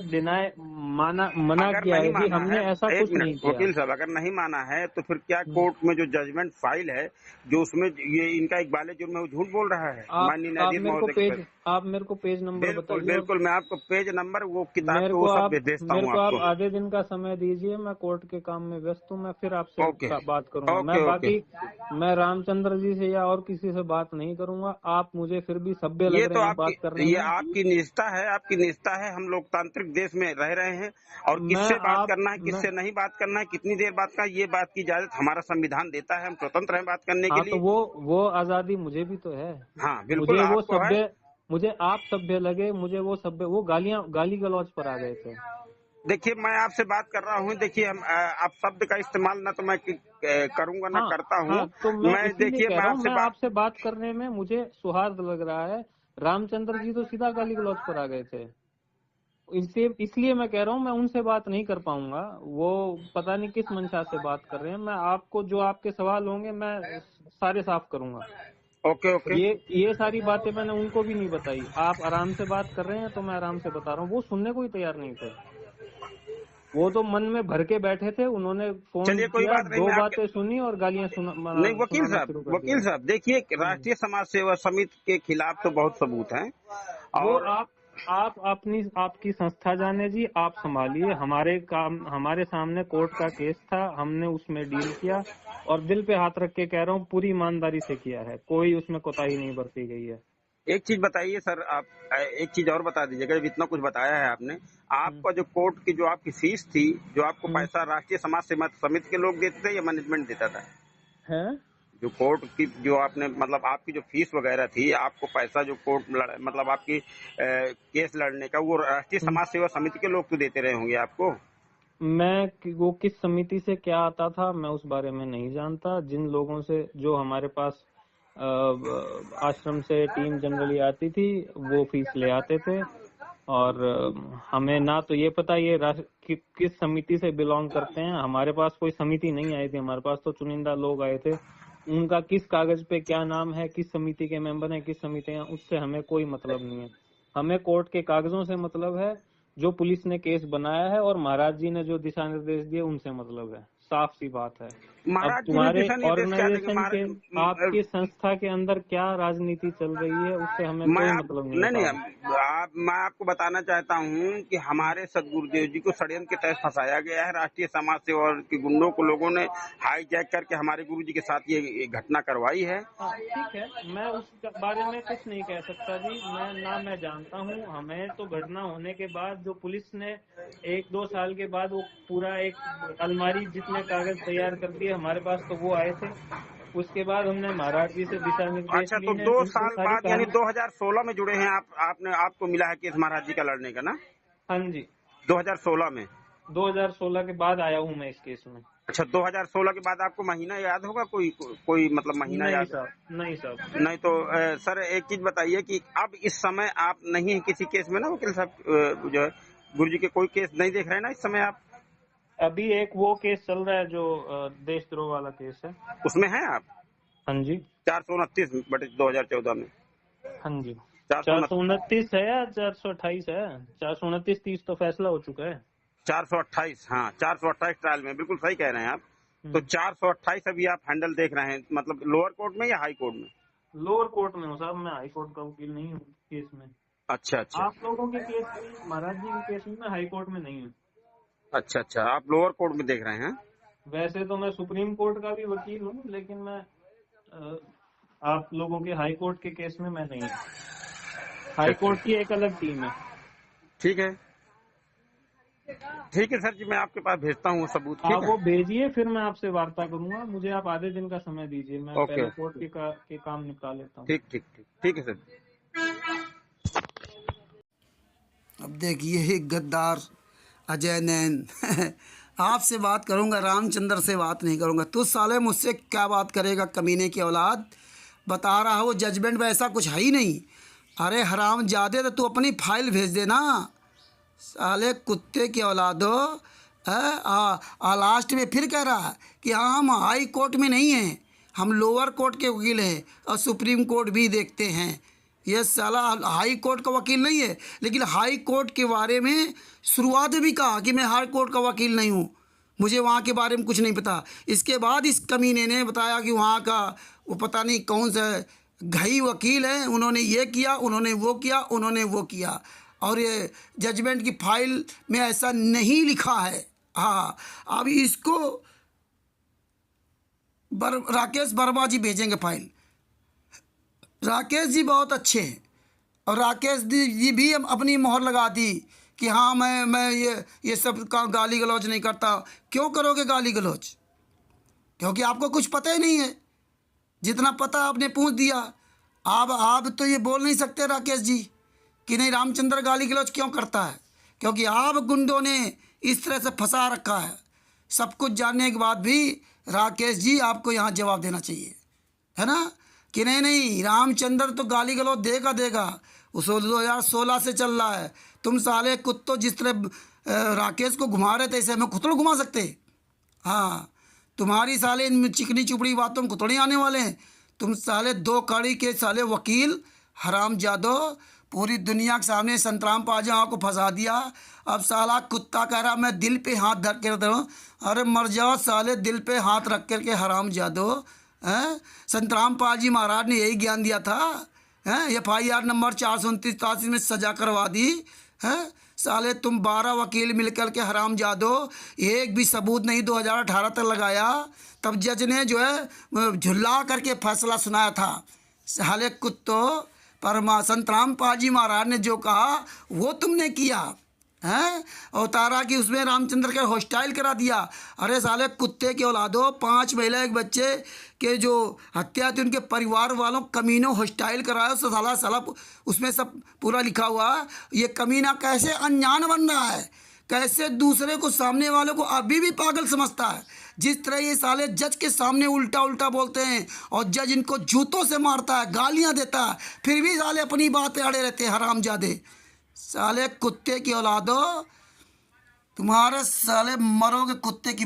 मना किया है कि हमने ऐसा कुछ नहीं किया। वकील साहब अगर नहीं माना है तो फिर क्या कोर्ट में जो जजमेंट फाइल है, जो उसमें ये इनका इकबाल जुर्म है, वो झूठ बोल रहा है? माननीय न्यायाधीश महोदय, आप मेरे को पेज नंबर बताइए। बिल्कुल मैं आपको पेज नंबर वो किताब को सब भेजता हूँ। आप आधे दिन का समय दीजिए, मैं कोर्ट के काम में व्यस्त हूँ, मैं फिर आपसे बात करूंगा। मैं बाकी मैं रामचंद्र जी से या और किसी से बात नहीं करूंगा। आप मुझे फिर भी सभ्य लग रहे हैं बात करने में। ये आपकी निष्ठा है, आपकी निष्ठा है। हम लोकतांत्रिक देश में रह रहे हैं और किससे बात करना है, किससे नहीं बात करना है, कितनी देर बात करना है, ये बात की इजाजत हमारा संविधान देता है। हम स्वतंत्र हैं बात करने के लिए। तो वो आजादी मुझे भी तो है। हाँ बिल्कुल, मुझे वो सभ्य, मुझे आप सभ्य लगे, मुझे वो सभ्य, वो गाली गलौज पर आ गए थे। देखिए मैं आपसे बात कर रहा हूँ, देखिए हम आप शब्द का इस्तेमाल ना तो मैं करूंगा ना करता हूँ। तो मैं देखिए मैं आपसे बात करने में मुझे सुहार्द लग रहा है। रामचंद्र जी तो सीधा गाली गलौज पर आ गए थे, इसलिए मैं कह रहा हूँ मैं उनसे बात नहीं कर पाऊंगा। वो पता नहीं किस मंशा से बात कर रहे हैं। मैं आपको जो आपके सवाल होंगे मैं सारे साफ करूंगा। ओके। ये सारी बातें मैंने उनको भी नहीं बताई। आप आराम से बात कर रहे हैं तो मैं आराम से बता रहा हूँ। वो सुनने को ही तैयार नहीं थे, वो तो मन में भर के बैठे थे। उन्होंने फोन किया, 2 बातें सुनी और गालियां नहीं वकील साहब देखिए, राष्ट्रीय समाज सेवा समिति के खिलाफ तो बहुत सबूत हैं। और आप आपकी संस्था जाने जी, आप संभालिए। हमारे सामने कोर्ट का केस था, हमने उसमें डील किया और दिल पे हाथ रख के कह रहा हूँ पूरी ईमानदारी से किया है, कोई उसमें कोताही नहीं बरती गई है। एक चीज बताइए सर, आप एक चीज और बता दीजिएगा। इतना कुछ बताया है आपने, आपका जो कोर्ट की जो आपकी फीस थी, जो आपको पैसा राष्ट्रीय समाज सेवा समिति के लोग देते थे या मैनेजमेंट देता था? जो कोर्ट की जो आपने मतलब आपकी जो फीस वगैरह थी, आपको पैसा जो कोर्ट मतलब आपकी केस लड़ने का, वो राष्ट्रीय समाज सेवा समिति के लोग तो देते रहे होंगे आपको? वो किस समिति से क्या आता था मैं उस बारे में नहीं जानता। जिन लोगों से जो हमारे पास आश्रम से टीम जनरली आती थी वो फीस ले आते थे, और हमें ना तो ये पता ये किस समिति से बिलोंग करते हैं। हमारे पास कोई समिति नहीं आई थी, हमारे पास तो चुनिंदा लोग आए थे। उनका किस कागज पे क्या नाम है, किस समिति के मेंबर हैं, किस समिति हैं, उससे हमें कोई मतलब नहीं है। हमें कोर्ट के कागजों से मतलब है, जो पुलिस ने केस बनाया है और महाराज जी ने जो दिशा निर्देश दिए उनसे मतलब है। साफ सी बात है। अब महाराज जी ने तुम्हारे दिशा निर्देश क्या देंगे? ऑर्गेनाइजेशन के, आपकी संस्था के अंदर क्या राजनीति चल रही है उससे हमें कोई मतलब नहीं है। मैं आपको बताना चाहता हूँ कि हमारे सदगुरुदेव जी को षड्यंत्र के तहत फंसाया गया है। राष्ट्रीय समाज सेवा के गुंडों को लोगों ने हाईजैक करके हमारे गुरु जी के साथ ये घटना करवाई है। ठीक है, मैं उस बारे में कुछ नहीं कह सकता जी। मैं जानता हूँ। हमें तो घटना होने के बाद जो पुलिस ने 1-2 साल के बाद वो पूरा एक अलमारी जितने कागज तैयार कर दिए हमारे पास, तो वो आए थे। उसके बाद हमने महाराज जी से दिशा निर्देश अच्छा, तो लिए हैं। 2 साल बाद यानी 2016 में जुड़े हैं आपको मिला है केस महाराज जी का लड़ने का ना? हाँ जी, 2016 में। 2016 के बाद आया हूँ मैं इस केस में। अच्छा, 2016 के बाद आपको महीना याद होगा? कोई मतलब महीना नहीं याद? नहीं साहब। नहीं तो सर एक चीज बताइए कि अब इस समय आप नहीं है किसी केस में ना वकील साहब, जो है गुरु जी के कोई केस नहीं देख रहे हैं ना इस समय आप? अभी एक वो केस चल रहा है जो देशद्रोह वाला केस है, उसमें हैं आप? हाँ जी। 429/2014 में। हाँ जी, 429 है या 428 है? 429-30 तो फैसला हो चुका है। 428, हाँ 428 ट्रायल में, बिल्कुल सही कह रहे हैं आप। तो 428 अभी आप हैंडल देख रहे हैं, मतलब लोअर कोर्ट में या हाई कोर्ट में? लोअर कोर्ट में हूँ साहब, मैं हाई कोर्ट का वकील नहीं हूँ केस में। अच्छा, आप लोगों के केस में, महाराज जी के केस में मैं हाई कोर्ट में नहीं हूँ। अच्छा, आप लोअर कोर्ट में देख रहे हैं? वैसे तो मैं सुप्रीम कोर्ट का भी वकील हूँ, लेकिन मैं आप लोगों के हाई कोर्ट के केस में मैं नहीं हूँ। हाई कोर्ट की एक अलग टीम है। ठीक है सर जी, मैं आपके पास भेजता हूँ सबूत। आप वो भेजिए, फिर मैं आपसे वार्ता करूंगा। मुझे आप आधे दिन का समय दीजिए, मैं पहले कोर्ट के काम निपटा लेता हूँ। ठीक है सर। अब देखिए गद्दार अजय नैन आपसे बात करूंगा, रामचंद्र से बात नहीं करूंगा। तू साले मुझसे क्या बात करेगा कमीने की औलाद? बता रहा वो जजमेंट में ऐसा कुछ है ही नहीं। अरे हरामजादे, तो तू अपनी फाइल भेज देना साले कुत्ते की औलादो। लास्ट में फिर कह रहा है कि हाँ हम हाई कोर्ट में नहीं हैं, हम लोअर कोर्ट के वकील हैं और सुप्रीम कोर्ट भी देखते हैं। ये साला हाई कोर्ट का वकील नहीं है, लेकिन हाई कोर्ट के बारे में शुरुआत में भी कहा कि मैं हाई कोर्ट का वकील नहीं हूँ, मुझे वहाँ के बारे में कुछ नहीं पता। इसके बाद इस कमीने ने बताया कि वहाँ का वो पता नहीं कौन सा घई वकील है, उन्होंने ये किया, उन्होंने वो किया, उन्होंने वो किया, और ये जजमेंट की फाइल में ऐसा नहीं लिखा है। हाँ, अब इसको राकेश वर्मा जी भेजेंगे फाइल। राकेश जी बहुत अच्छे हैं, और राकेश जी भी अपनी मोहर लगा दी कि हाँ मैं ये सब का गाली गलौज नहीं करता। क्यों करोगे गाली गलौज? क्योंकि आपको कुछ पता ही नहीं है। जितना पता आपने पूछ दिया। आप तो ये बोल नहीं सकते राकेश जी कि नहीं रामचंद्र गाली गलौज क्यों करता है, क्योंकि आप गुंडों ने इस तरह से फंसा रखा है। सब कुछ जानने के बाद भी राकेश जी आपको यहाँ जवाब देना चाहिए, है ना, कि नहीं रामचंद्र तो गाली गलौज देगा। उस 2016 से चल रहा है। तुम साले कुत्तों, जिस तरह राकेश को घुमा रहे थे ऐसे हमें खुद घुमा सकते। हाँ, तुम्हारी साले इन चिकनी चुपड़ी बातों में खुद आने वाले हैं। तुम साले 2 कड़ी के साले वकील हरामजादो, पूरी दुनिया के सामने संतराम पाजा को फंसा दिया। अब साला कुत्ता कह रहा मैं दिल पे हाथ रख के रखता हूँ। अरे मर जाओ साले, दिल पे हाथ रख करके हरामजादो। हैं, संतराम पाजी महाराज ने यही ज्ञान दिया था। हैं, FIR नंबर 429 में सजा करवा दी। हैं साले, तुम 12 वकील मिलकर के हरामजादो, एक भी सबूत नहीं 2018 तक लगाया। तब जज ने जो है झुल्ला करके फैसला सुनाया था। साले कुत्तों, परमा संतराम पाजी महाराज ने जो कहा वो तुमने किया हैं, और तारा की उसमें रामचंद्र के हॉस्टाइल करा दिया। अरे साले कुत्ते के औलादो, 5 महिला 1 बच्चे के जो हत्या थी उनके परिवार वालों कमीनों हॉस्टाइल कराया। साला उसमें सब पूरा लिखा हुआ। ये कमीना कैसे अनजान बन रहा है, कैसे दूसरे को, सामने वाले को अभी भी पागल समझता है। जिस तरह ये साले जज के सामने उल्टा उल्टा बोलते हैं और जज इनको जूतों से मारता है, गालियां देता है, फिर भी साले अपनी बात पे अड़े रहते हैं, हरामजादे साले कुत्ते की औलादो, तुम्हारे साले मरोगे कुत्ते की।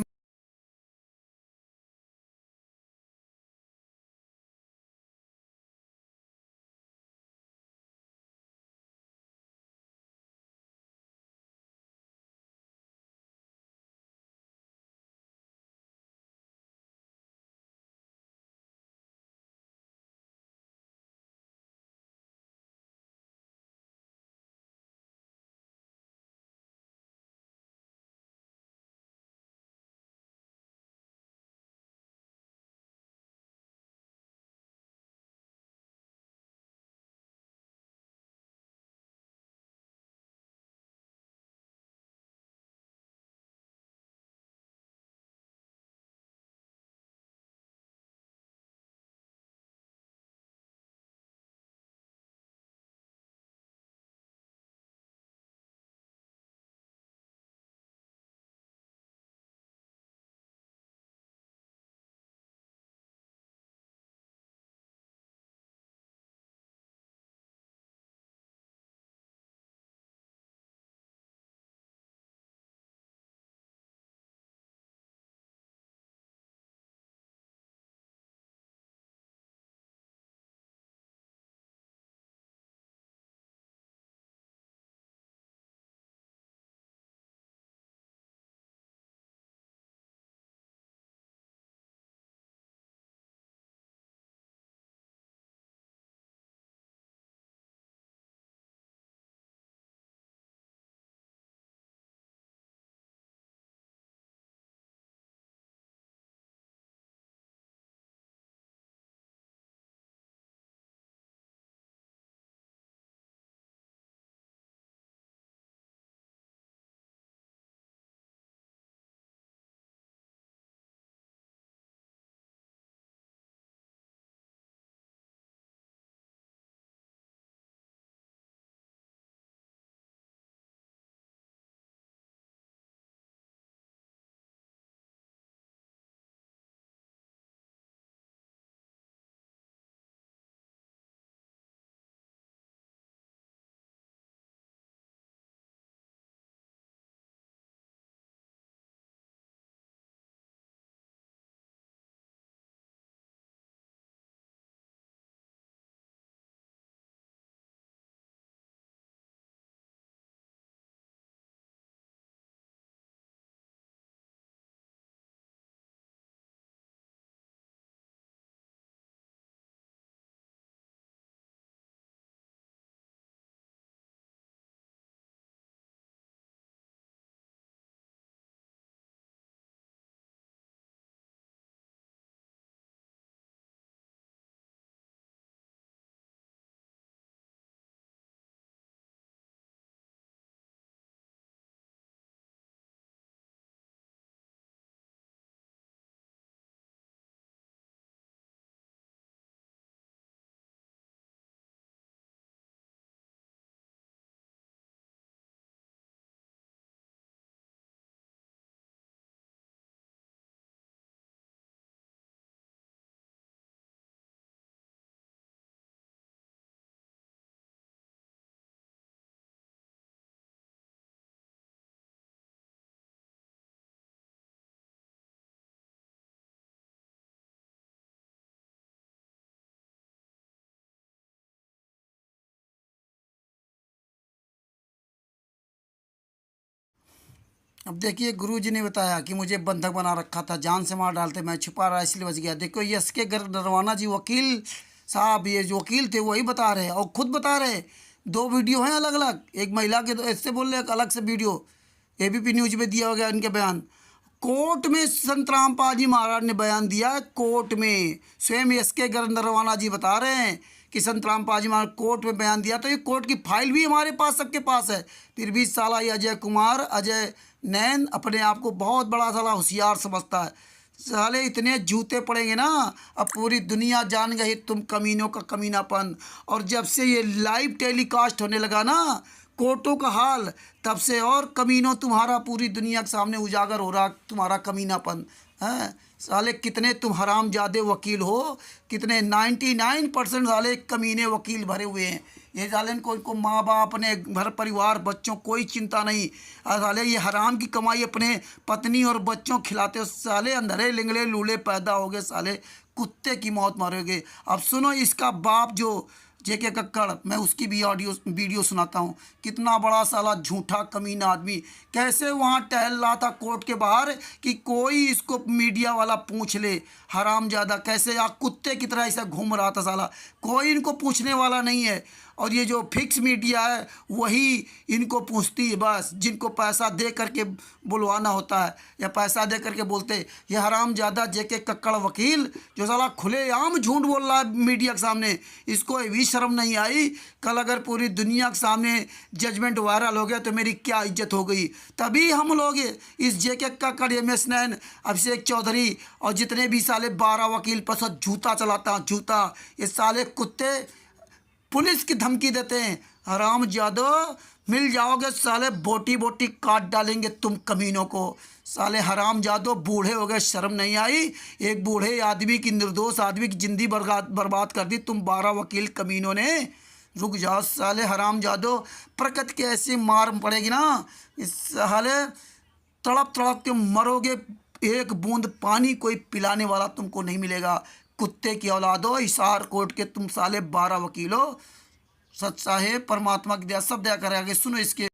अब देखिए गुरुजी ने बताया कि मुझे बंधक बना रखा था, जान से मार डालते, मैं छुपा रहा इसलिए बच गया। देखो यस के घर नरवाना जी वकील साहब, ये जो वकील थे वही बता रहे हैं और खुद बता रहे हैं। दो वीडियो हैं अलग अलग, एक महिला के ऐसे बोल रहे हैं, एक अलग से वीडियो एबीपी न्यूज में दिया गया इनके बयान। कोर्ट में संत रामपाल जी महाराज ने बयान दिया है, कोर्ट में स्वयं एस के घर नरवाना जी बता रहे हैं कि संत रामपाल जी महाराज कोर्ट में बयान दिया। तो ये कोर्ट की फाइल भी हमारे पास, सबके पास है। फिर भी साला ये अजय कुमार, अजय नैन अपने आप को बहुत बड़ा साला होशियार समझता है। साले इतने जूते पड़ेंगे ना, अब पूरी दुनिया जान गई तुम कमीनों का कमीनापन। और जब से ये लाइव टेलीकास्ट होने लगा ना, कोर्टों का हाल तब से और कमीनों तुम्हारा पूरी दुनिया के सामने उजागर हो रहा तुम्हारा कमीनापन है। साले कितने तुम हरामजादे वकील हो, कितने 99% साले कमीने वकील भरे हुए हैं। ये साले को माँ बाप ने घर परिवार बच्चों कोई चिंता नहीं, और साले ये हराम की कमाई अपने पत्नी और बच्चों खिलाते हो। साले अंधेरे लिंगड़े लूले पैदा हो गए, साले कुत्ते की मौत मारोगे। अब सुनो इसका बाप जो जेके कक्कड़, मैं उसकी भी ऑडियो वीडियो सुनाता हूँ। कितना बड़ा साला झूठा कमीना आदमी, कैसे वहाँ टहल रहा था कोर्ट के बाहर कि कोई इसको मीडिया वाला पूछ ले। हरामजादा कैसे या कुत्ते की तरह ऐसा घूम रहा था साला, कोई इनको पूछने वाला नहीं है। और ये जो फिक्स मीडिया है वही इनको पूछती है बस, जिनको पैसा दे करके बुलवाना होता है या पैसा दे करके बोलते। ये हरामजादा जेके कक्कड़ वकील जो साला खुलेआम झूठ बोल रहा है मीडिया के सामने, इसको भी शर्म नहीं आई। कल अगर पूरी दुनिया के सामने जजमेंट वायरल हो गया तो मेरी क्या इज्जत हो गई। तभी हम लोग इस जेके कक्कड़, MS नैन, अभिषेक चौधरी और जितने भी साले 12 वकील पर जूता चलाता जूता, ये साले कुत्ते पुलिस की धमकी देते हैं। हराम जादो मिल जाओगे साले, बोटी बोटी काट डालेंगे तुम कमीनों को। साले हराम जादो बूढ़े हो गए, शर्म नहीं आई। एक बूढ़े आदमी की, निर्दोष आदमी की जिंदगी बर्बाद कर दी तुम 12 वकील कमीनों ने। रुक जाओ साले हराम जादो, प्रकृति के ऐसी मार पड़ेगी ना इस साले तड़प तड़प के मरोगे। एक बूंद पानी कोई पिलाने वाला तुमको नहीं मिलेगा। कुत्ते की औलादो, हिसार कोर्ट के तुम साले 12 वकीलो। सच साहेब परमात्मा की दया, सब दया करेगा। सुनो इसके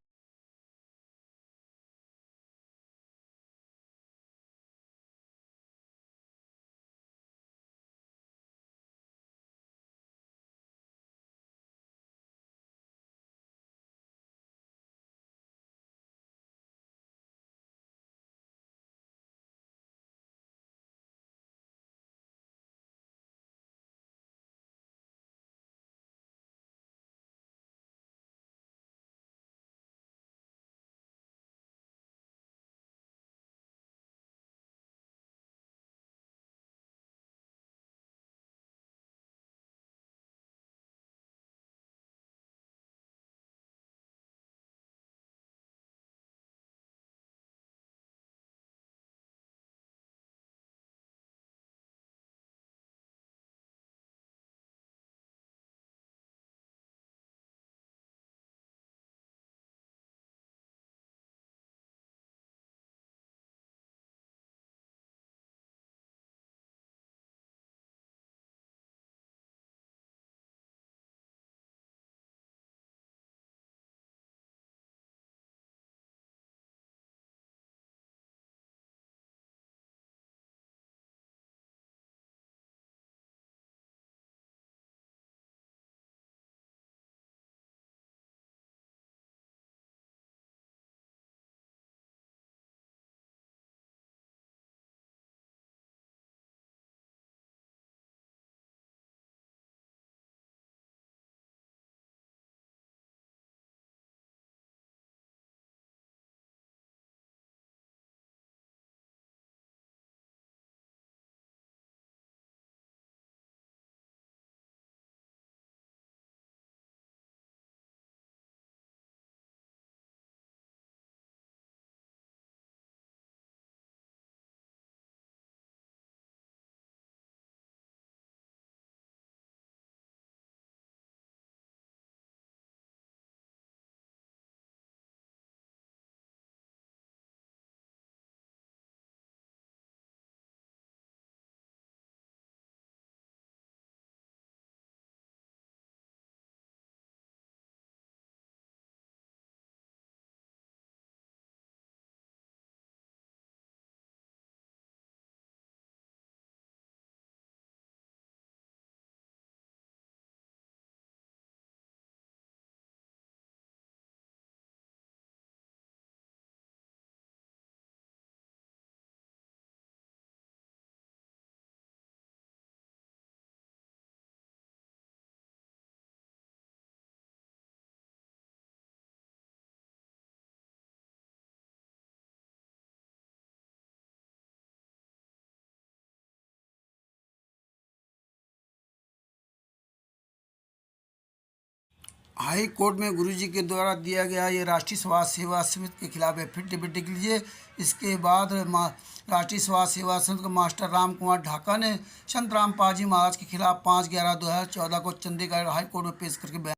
हाई कोर्ट में गुरुजी के द्वारा दिया गया ये राष्ट्रीय समाज सेवा समिति के खिलाफ एफिडेविट लिख लीजिए। इसके बाद राष्ट्रीय समाज सेवा समिति के मास्टर राम कुमार ढाका ने संत रामपाल जी महाराज के खिलाफ 5/11/2014 को चंडीगढ़ हाई कोर्ट में पेश करके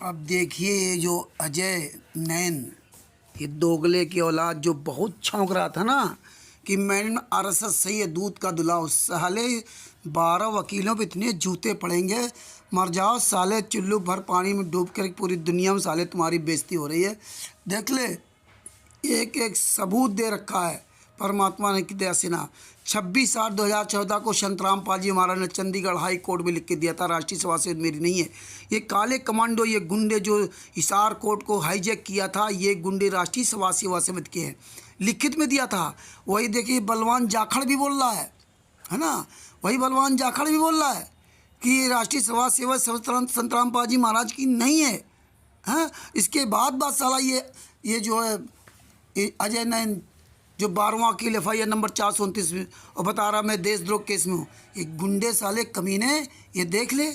अब देखिए ये जो अजय नैन, ये दोगले की औलाद जो बहुत छौंक रहा था ना कि मैंने आरएसएस सही है, दूध का दुलाव, साले 12 वकीलों पे इतने जूते पड़ेंगे, मर जाओ साले, चुल्लू भर पानी में डूब कर पूरी दुनिया में साले तुम्हारी बेइज्जती हो रही है। देख ले, एक एक सबूत दे रखा है परमात्मा ने कि दया से ना। 26/8/2014 को संतराम पाजी महाराज ने चंडीगढ़ हाई कोर्ट में लिख के दिया था, राष्ट्रीय सभा से मेरी नहीं है। ये काले कमांडो, ये गुंडे जो हिसार कोर्ट को हाईजैक किया था, ये गुंडे राष्ट्रीय सभा से मत के हैं, लिखित में दिया था। वही देखिए बलवान जाखड़ भी बोल रहा है ना, वही बलवान जाखड़ भी बोल रहा है कि ये राष्ट्रीय सभा सेवा संतराम पाजी महाराज की नहीं है। हाँ, इसके बाद साला ये जो है अजय नैन जो 12वां वकील FIR नंबर 429 में, और बता रहा मैं देशद्रोह केस में हूँ। ये गुंडे साले कमीने, ये देख ले,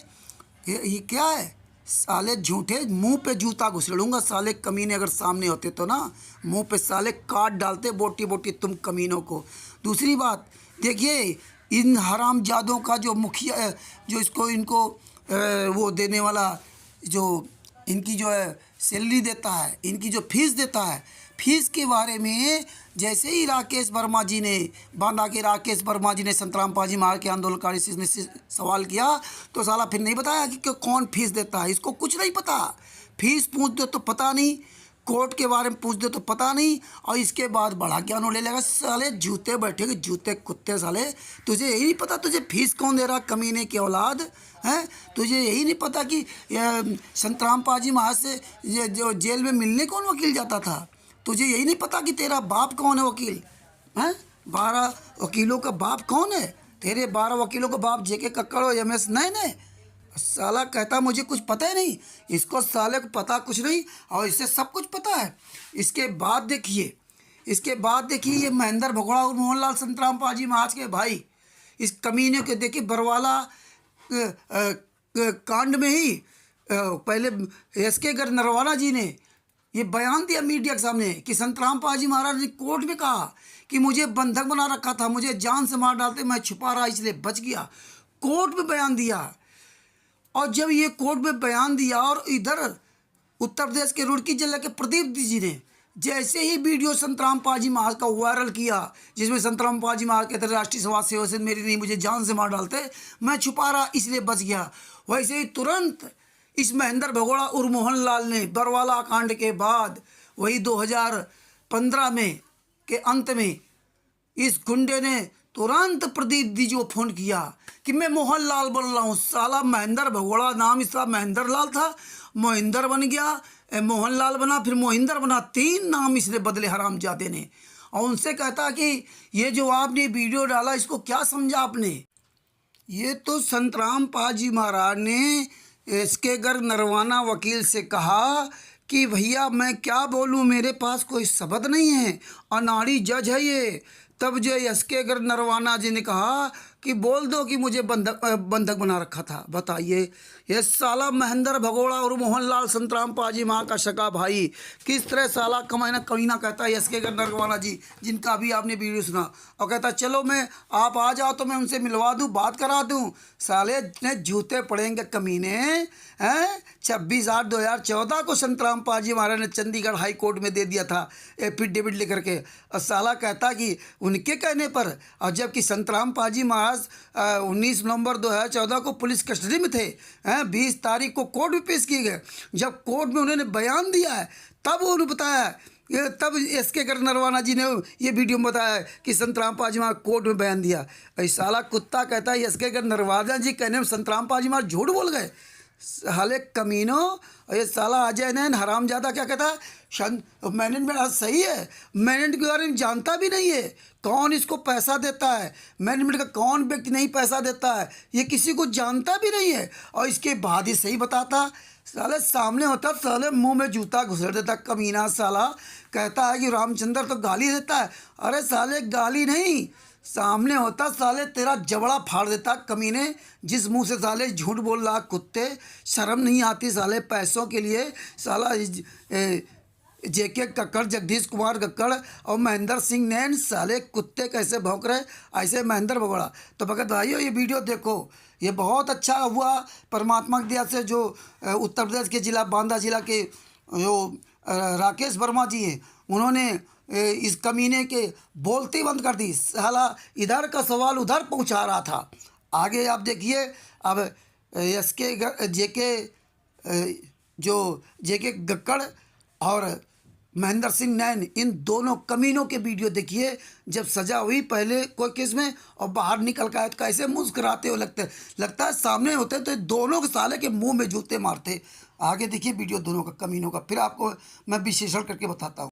ये क्या है साले झूठे, मुंह पे जूता घुसेड़ूंगा साले कमीने, अगर सामने होते तो ना मुंह पे साले काट डालते बोटी बोटी तुम कमीनों को। दूसरी बात देखिए, इन हरामजादों का जो मुखिया, जो इनको वो देने वाला, जो इनकी जो है सैलरी देता है, इनकी जो फीस देता है, फीस के बारे में जैसे ही राकेश वर्मा जी ने, बांदा के राकेश वर्मा जी ने संतराम पाजी महाराज के आंदोलनकारी से सवाल किया तो साला फिर नहीं बताया कि कौन फीस देता है। इसको कुछ नहीं पता, फीस पूछ दो तो पता नहीं, कोर्ट के बारे में पूछ दो तो पता नहीं, और इसके बाद बड़ा ज्ञान ले लेगा साले, जूते बैठे जूते कुत्ते साले। तुझे यही नहीं पता तुझे फीस कौन दे रहा, कमीने की औलाद हैं। तुझे यही नहीं पता कि संतराम पाजी महाराज से जो जेल में मिलने कौन वकील जाता था। तुझे यही नहीं पता कि तेरा बाप कौन है वकील, हैं? 12 वकीलों का बाप कौन है? तेरे 12 वकीलों का बाप JK कक्कड़ और MS नैन है। साला कहता मुझे कुछ पता ही नहीं, इसको साले को पता कुछ नहीं और इसे सब कुछ पता है। इसके बाद देखिए ये महेंद्र भगोड़ा और मोहनलाल संतराम पाजी महाराज के भाई, इस कमीने के देखिए बरवाला कांड में ही पहले SK गर नरवाना जी ने ये बयान दिया मीडिया के सामने कि संतराम पाजी महाराज ने कोर्ट में कहा कि मुझे बंधक बना रखा था, मुझे जान से मार डालते, मैं छुपा रहा इसलिए बच गया। कोर्ट में बयान दिया, और जब ये कोर्ट में बयान दिया और इधर उत्तर प्रदेश के रुड़की जिले के प्रदीप जी ने जैसे ही वीडियो संतराम पाजी महाराज का वायरल किया, जिसमें संतराम पाजी महाराज कहते राष्ट्रीय सभा सेवा से मेरी नहीं, मुझे जान से मार डालते, मैं छुपा रहा इसलिए बच गया, वैसे ही तुरंत इस महेंद्र भगोड़ा और मोहनलाल ने बरवाला कांड के बाद वही 2015 में के अंत में इस गुंडे ने तुरंत प्रदीप जी को फोन किया कि मैं मोहनलाल बोल रहा हूँ। साला महेंद्र भगोड़ा नाम इसका महेंद्र लाल था, मोहिंदर बन गया, मोहनलाल बना, फिर मोहिंदर बना, 3 नाम इसने बदले हरामजादे ने। और उनसे कहता कि ये जो आपने वीडियो डाला इसको क्या समझा आपने। ये तो संतराम पाजी महाराज ने SK गर नरवाना वकील से कहा कि भैया मैं क्या बोलूँ, मेरे पास कोई शब्द नहीं है, अनाड़ी जज है ये। तब जो SK गर नरवाना जी ने कहा कि बोल दो कि मुझे बंधक बना रखा था। बताइए, ये साला महेंद्र भगोड़ा और मोहनलाल संतराम पाजी माँ का सगा भाई किस तरह साला कमीना कहता है SK गर नरवाना जी, जिनका अभी आपने वीडियो सुना, और कहता चलो मैं आप आ जाओ तो मैं उनसे मिलवा दूँ, बात करा दूँ। साले इतने जूते पड़ेंगे कमीने हैं। 26/8/2014 को संतराम पाजी महाराज ने चंडीगढ़ हाई कोर्ट में दे दिया था एफिडेविट लेकर के, और साला कहता कि उनके कहने पर, और जबकि संतराम पाजी महाराज 19 नवंबर 2014 को पुलिस कस्टडी में थे, 20 तारीख को कोर्ट में पेश किए गए। जब कोर्ट में उन्होंने बयान दिया है तब उन्होंने बताया, तब SK गर नरवाना जी ने ये वीडियो में बताया कि संतराम पाजी महाराज कोर्ट में बयान दिया। साला कुत्ता कहता है SK गर नरवाना जी कहने में संतराम पाजी महाराज झूठ बोल गए। साले कमीनो, ये साला अजय नैन हरामजादा क्या कहता है मैनेजमेंट सही है, मैनेजमेंट के बारे में जानता भी नहीं है, कौन इसको पैसा देता है, मैनेजमेंट का कौन व्यक्ति नहीं पैसा देता है, ये किसी को जानता भी नहीं है। और इसके बाद ही सही बताता, साले सामने होता साले मुंह में जूता घुसेड़ देता कमीना। साला कहता है कि रामचंद्र तो गाली देता है, अरे साले गाली नहीं, सामने होता साले तेरा जबड़ा फाड़ देता कमीने, जिस मुंह से साले झूठ बोल रहा कुत्ते, शर्म नहीं आती साले पैसों के लिए। साला जेके कक्कड़, जगदीश कुमार कक्कड़ और महेंद्र सिंह नैन, साले कुत्ते कैसे भौंक रहे, ऐसे महेंद्र भगोड़ा। तो भगत भाइयों ये वीडियो देखो, ये बहुत अच्छा हुआ परमात्मा की दया से। जो उत्तर प्रदेश के जिला बांदा जिला के जो राकेश वर्मा जी हैं, उन्होंने इस कमीने के बोलती बंद कर दी। साला इधर का सवाल उधर पहुंचा रहा था। आगे आप देखिए, अब एसके जेके कक्कड़ और महेंद्र सिंह नैन, इन दोनों कमीनों के वीडियो देखिए जब सजा हुई पहले कोई केस में और बाहर निकल कर आए तो कैसे मुस्कुराते हो, लगता है सामने होते तो दोनों के साले के मुंह में जूते मारते। आगे देखिए वीडियो दोनों का, कमीनों का, फिर आपको मैं विश्लेषण करके बताता हूँ।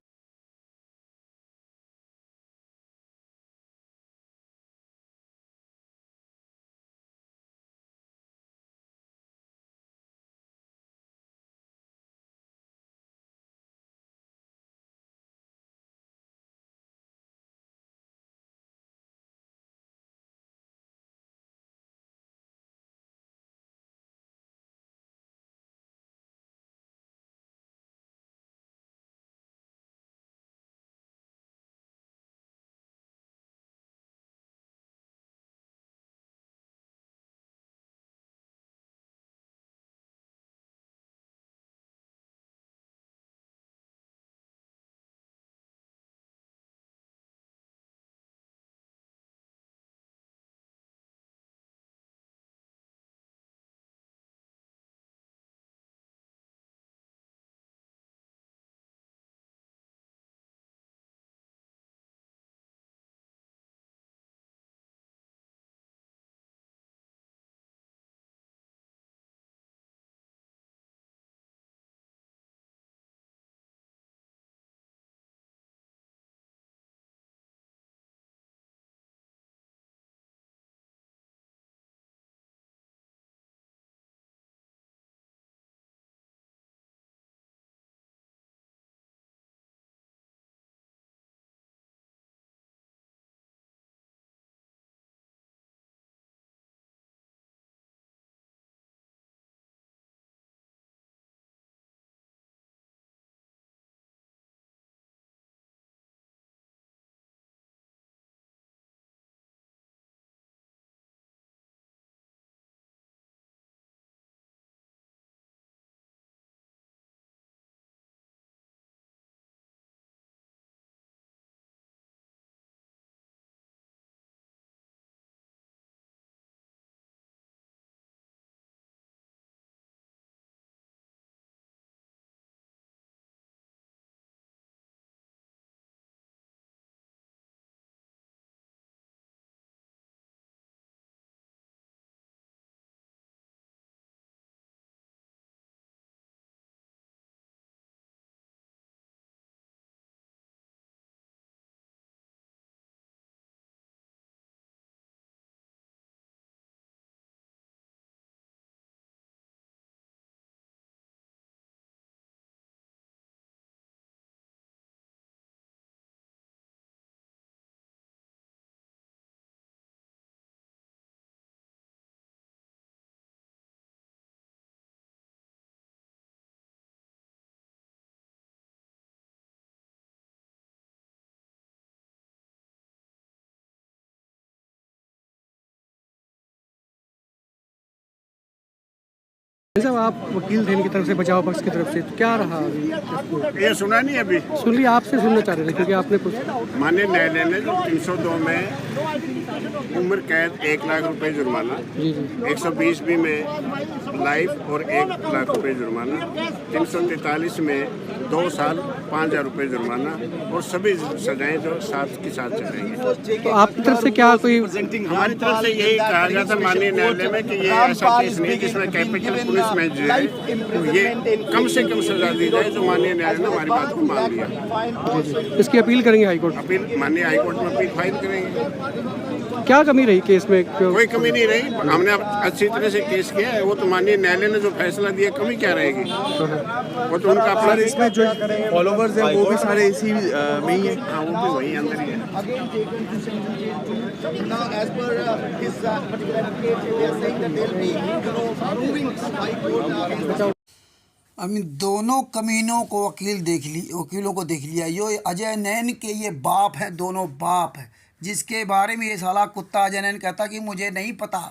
साहब आप वकील थे इनकी तरफ से, बचाव पक्ष की तरफ से, तो क्या रहा अभी? ये सुना नहीं अभी, सुन लिया, आपसे सुनना चाह रहे थे क्योंकि आपने कुछ माननीय न्यायालय ने जो 302 में उम्र कैद 1 लाख रुपए जुर्माना, 120 बी में लाइफ और 1 लाख रुपए जुर्माना, 343 में 2 साल 5,000 रुपए जुर्माना और सभी सजाएं जो साथ की साथ चलेंगी। तो आपकी तरफ से क्या कोई? हमारी तरफ से यही कहा गया था माननीय न्यायालय में कि ये ऐसा केस नहीं है जिसमें कैपिटल पुलिस में जो है ये कम से कम सजा दी जाए, जो माननीय न्यायालय ने हमारी बात को मान लिया। इसकी अपील करेंगे हाईकोर्ट? अपील माननीय हाईकोर्ट में अपील फाइल करेंगे। क्या कमी रही केस में? कोई कमी नहीं रही, हमने अच्छी तरह से केस किया है। वो तो माननीय न्यायालय ने जो फैसला दिया, कमी क्या रहेगी? वो तो उनका अपना। इसमें जो फॉलोवर्स हैं वो भी सारे इसी में ही है। हाँ, वो भी वही अंदर ही है। Now, as per his particular case, they are saying that they'll be moving High Court. हम दोनों कमीनों को वकीलों को देख लिया। ये अजय नैन के ये बाप हैं, दोनों बाप हैं, जिसके बारे में ये साला कुत्ता अजय नैन कहता कि मुझे नहीं पता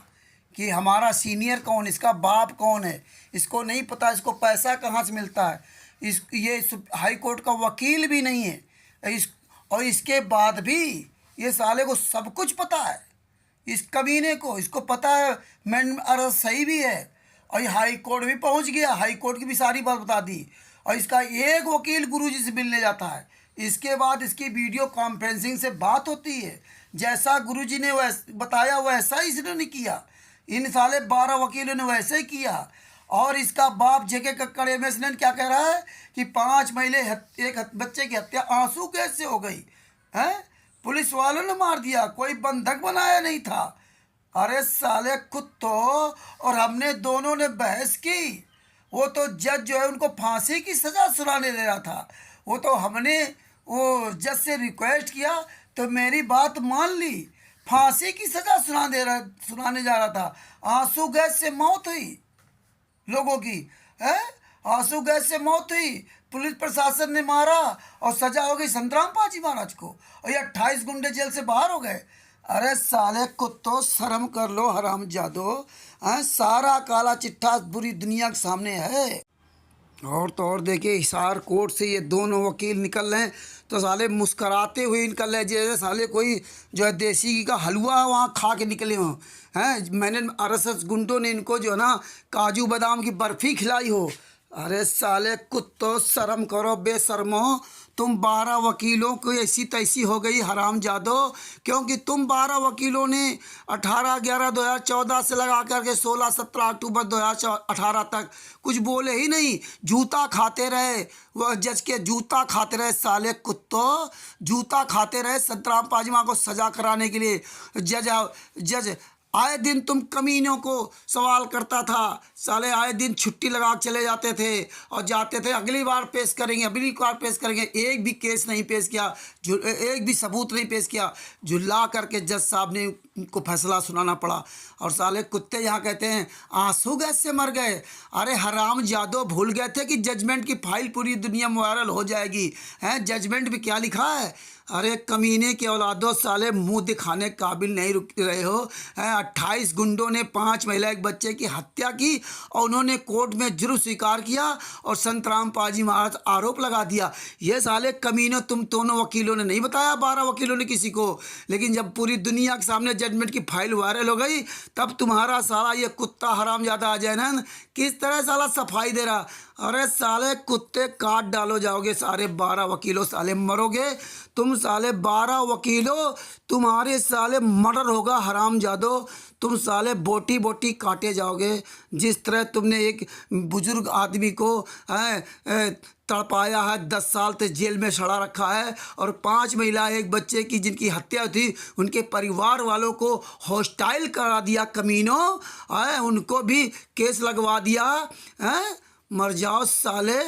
कि हमारा सीनियर कौन, इसका बाप कौन है, इसको नहीं पता, इसको पैसा कहाँ से मिलता है, ये हाई कोर्ट का वकील भी नहीं है, और इसके बाद भी ये साले को सब कुछ पता है, इस कमीने को, इसको पता है मैंने अरेस्ट सही भी है, और ये हाई कोर्ट भी पहुंच गया, हाई कोर्ट की भी सारी बात बता दी, और इसका एक वकील गुरुजी से मिलने जाता है, इसके बाद इसकी वीडियो कॉन्फ्रेंसिंग से बात होती है, जैसा गुरुजी ने बताया वैसा ही इसने किया, इन साले 12 वकीलों ने वैसे ही किया। और इसका बाप जेके कक्कड़ एमएस नैन क्या कह रहा है कि 5 महीने एक बच्चे की हत्या आंसू गैस से हो गई है, पुलिस वालों ने मार दिया, कोई बंधक बनाया नहीं था। अरे साले कुत्तों, और हमने दोनों ने बहस की, वो तो जज जो है उनको फांसी की सज़ा सुनाने दे रहा था, वो तो हमने वो जज से रिक्वेस्ट किया तो मेरी बात मान ली, फांसी की सज़ा सुनाने जा रहा था, आंसू गैस से मौत हुई लोगों की है, आंसू गैस से मौत हुई, पुलिस प्रशासन ने मारा और सजा हो गई संतराम पाजी महाराज को, और ये 28 गुंडे जेल से बाहर हो गए। अरे साले कुत्तों, शर्म कर लो हरामजादो, हैं, सारा काला चिट्ठा पूरी दुनिया के सामने है। और तो और देखिए, हिसार कोर्ट से ये दोनों वकील निकल रहे हैं तो साले मुस्कराते हुए निकल रहे, जैसे साले कोई जो है देसी घी का हलवा वहाँ खा के निकले हों, हैं। मैंने आरएसएस गुंडों ने इनको जो है ना काजू बादाम की बर्फ़ी खिलाई हो। अरे साले कुत्तों, शर्म करो बेशर्मो, तुम 12 वकीलों को ऐसी तैसी हो गई हरामजादो, क्योंकि तुम 12 वकीलों ने 18/11/2014 से लगा करके 16-17 अक्टूबर 2018 तक कुछ बोले ही नहीं, जूता खाते रहे, वह जज के जूता खाते रहे, साले कुत्तों जूता खाते रहे संतराम पाजीमा को सजा कराने के लिए। जज आए दिन तुम कमीनों को सवाल करता था, साले आए दिन छुट्टी लगा के चले जाते थे और जाते थे अगली बार पेश करेंगे, अगली बार पेश करेंगे, एक भी केस नहीं पेश किया, एक भी सबूत नहीं पेश किया, झुल्ला करके जज साहब ने उनको फैसला सुनाना पड़ा। और साले कुत्ते यहाँ कहते हैं आंसू गैस से मर गए। अरे हरामजादो, भूल गए थे कि जजमेंट की फाइल पूरी दुनिया में वायरल हो जाएगी, हैं। जजमेंट में क्या लिखा है? अरे कमीने के औलादो, साले मुंह दिखाने काबिल नहीं रुक रहे हो, हैं। 28 गुंडों ने 5 महिला एक बच्चे की हत्या की और उन्होंने कोर्ट में जुर्म स्वीकार किया और संतराम पाजी महाराज आरोप लगा दिया। ये साले कमीनों, तुम दोनों वकीलों ने नहीं बताया, 12 वकीलों ने किसी को, लेकिन जब पूरी दुनिया के सामने जजमेंट की फाइल वायरल हो गई तब तुम्हारा साला ये कुत्ता हरामजादा अजय नैन किस तरह साला सफाई दे रहा। अरे साले कुत्ते, काट डालो जाओगे सारे 12 वकीलों, साले मरोगे तुम साले 12 वकीलों, तुम्हारे साले मर्डर होगा हरामजादो, तुम साले बोटी बोटी काटे जाओगे। जिस तरह तुमने एक बुजुर्ग आदमी को तड़पाया है, 10 साल तक जेल में सड़ा रखा है, और 5 महिला एक बच्चे की जिनकी हत्या थी उनके परिवार वालों को हॉस्टाइल करा दिया कमीनों, उनको भी केस लगवा दिया, हैं। मर जाओ साले,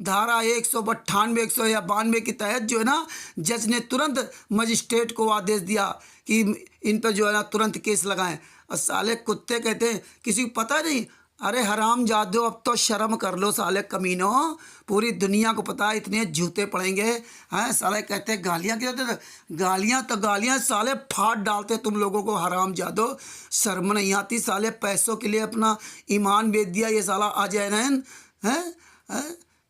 धारा 192 192 के तहत जो है ना जज ने तुरंत मजिस्ट्रेट को आदेश दिया कि इन पर जो है ना तुरंत केस लगाएं। और साले कुत्ते कहते हैं किसी को पता नहीं। अरे हरामजादो, अब तो शर्म कर लो साले कमीनों, पूरी दुनिया को पता है इतने जूते पड़ेंगे, हैं। साले कहते हैं गालियाँ क्या होते, गालियाँ साले फाड़ डालते तुम लोगों को हरामजादो, शर्म नहीं आती। साले पैसों के लिए अपना ईमान बेच दिया ये साला अजय नैन, हैं।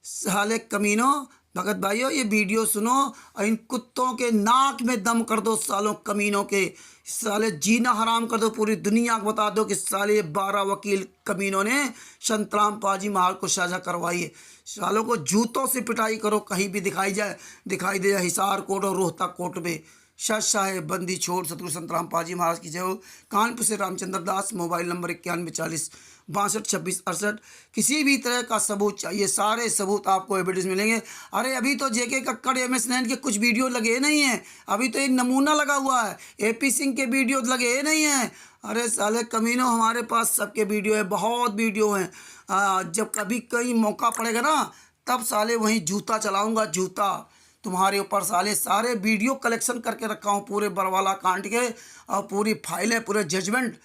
साले कमीनों, भगत भाइयों ये वीडियो सुनो और इन कुत्तों के नाक में दम कर दो, सालों कमीनों के, साले जीना हराम कर दो, पूरी दुनिया को बता दो कि साले 12 वकील कमीनों ने संतराम पाजी महाराज को सजा करवाई है। सालों को जूतों से पिटाई करो, कहीं भी दिखाई दे जाए हिसार कोर्ट और रोहतक कोर्ट में। शाह बंदी छोड़ सतगुरु संतराम पाजी महाराज की जय हो। कानपुर से रामचंद्र दास, मोबाइल नंबर 9140 62 26 68। किसी भी तरह का सबूत चाहिए, सारे सबूत आपको एविडेंस मिलेंगे। अरे अभी तो जेके कक्कड़ एमएस नैन के कुछ वीडियो लगे नहीं हैं, अभी तो एक नमूना लगा हुआ है, एपी सिंह के वीडियो लगे नहीं हैं। अरे साले कमीनों, हमारे पास सबके वीडियो है, बहुत वीडियो हैं। जब कभी कहीं मौका पड़ेगा ना तब साले वहीं जूता चलाऊँगा, जूता तुम्हारे ऊपर साले। सारे वीडियो कलेक्शन करके रखा हूँ पूरे बरवाला कांड के, और पूरी फाइलें, पूरे जजमेंट,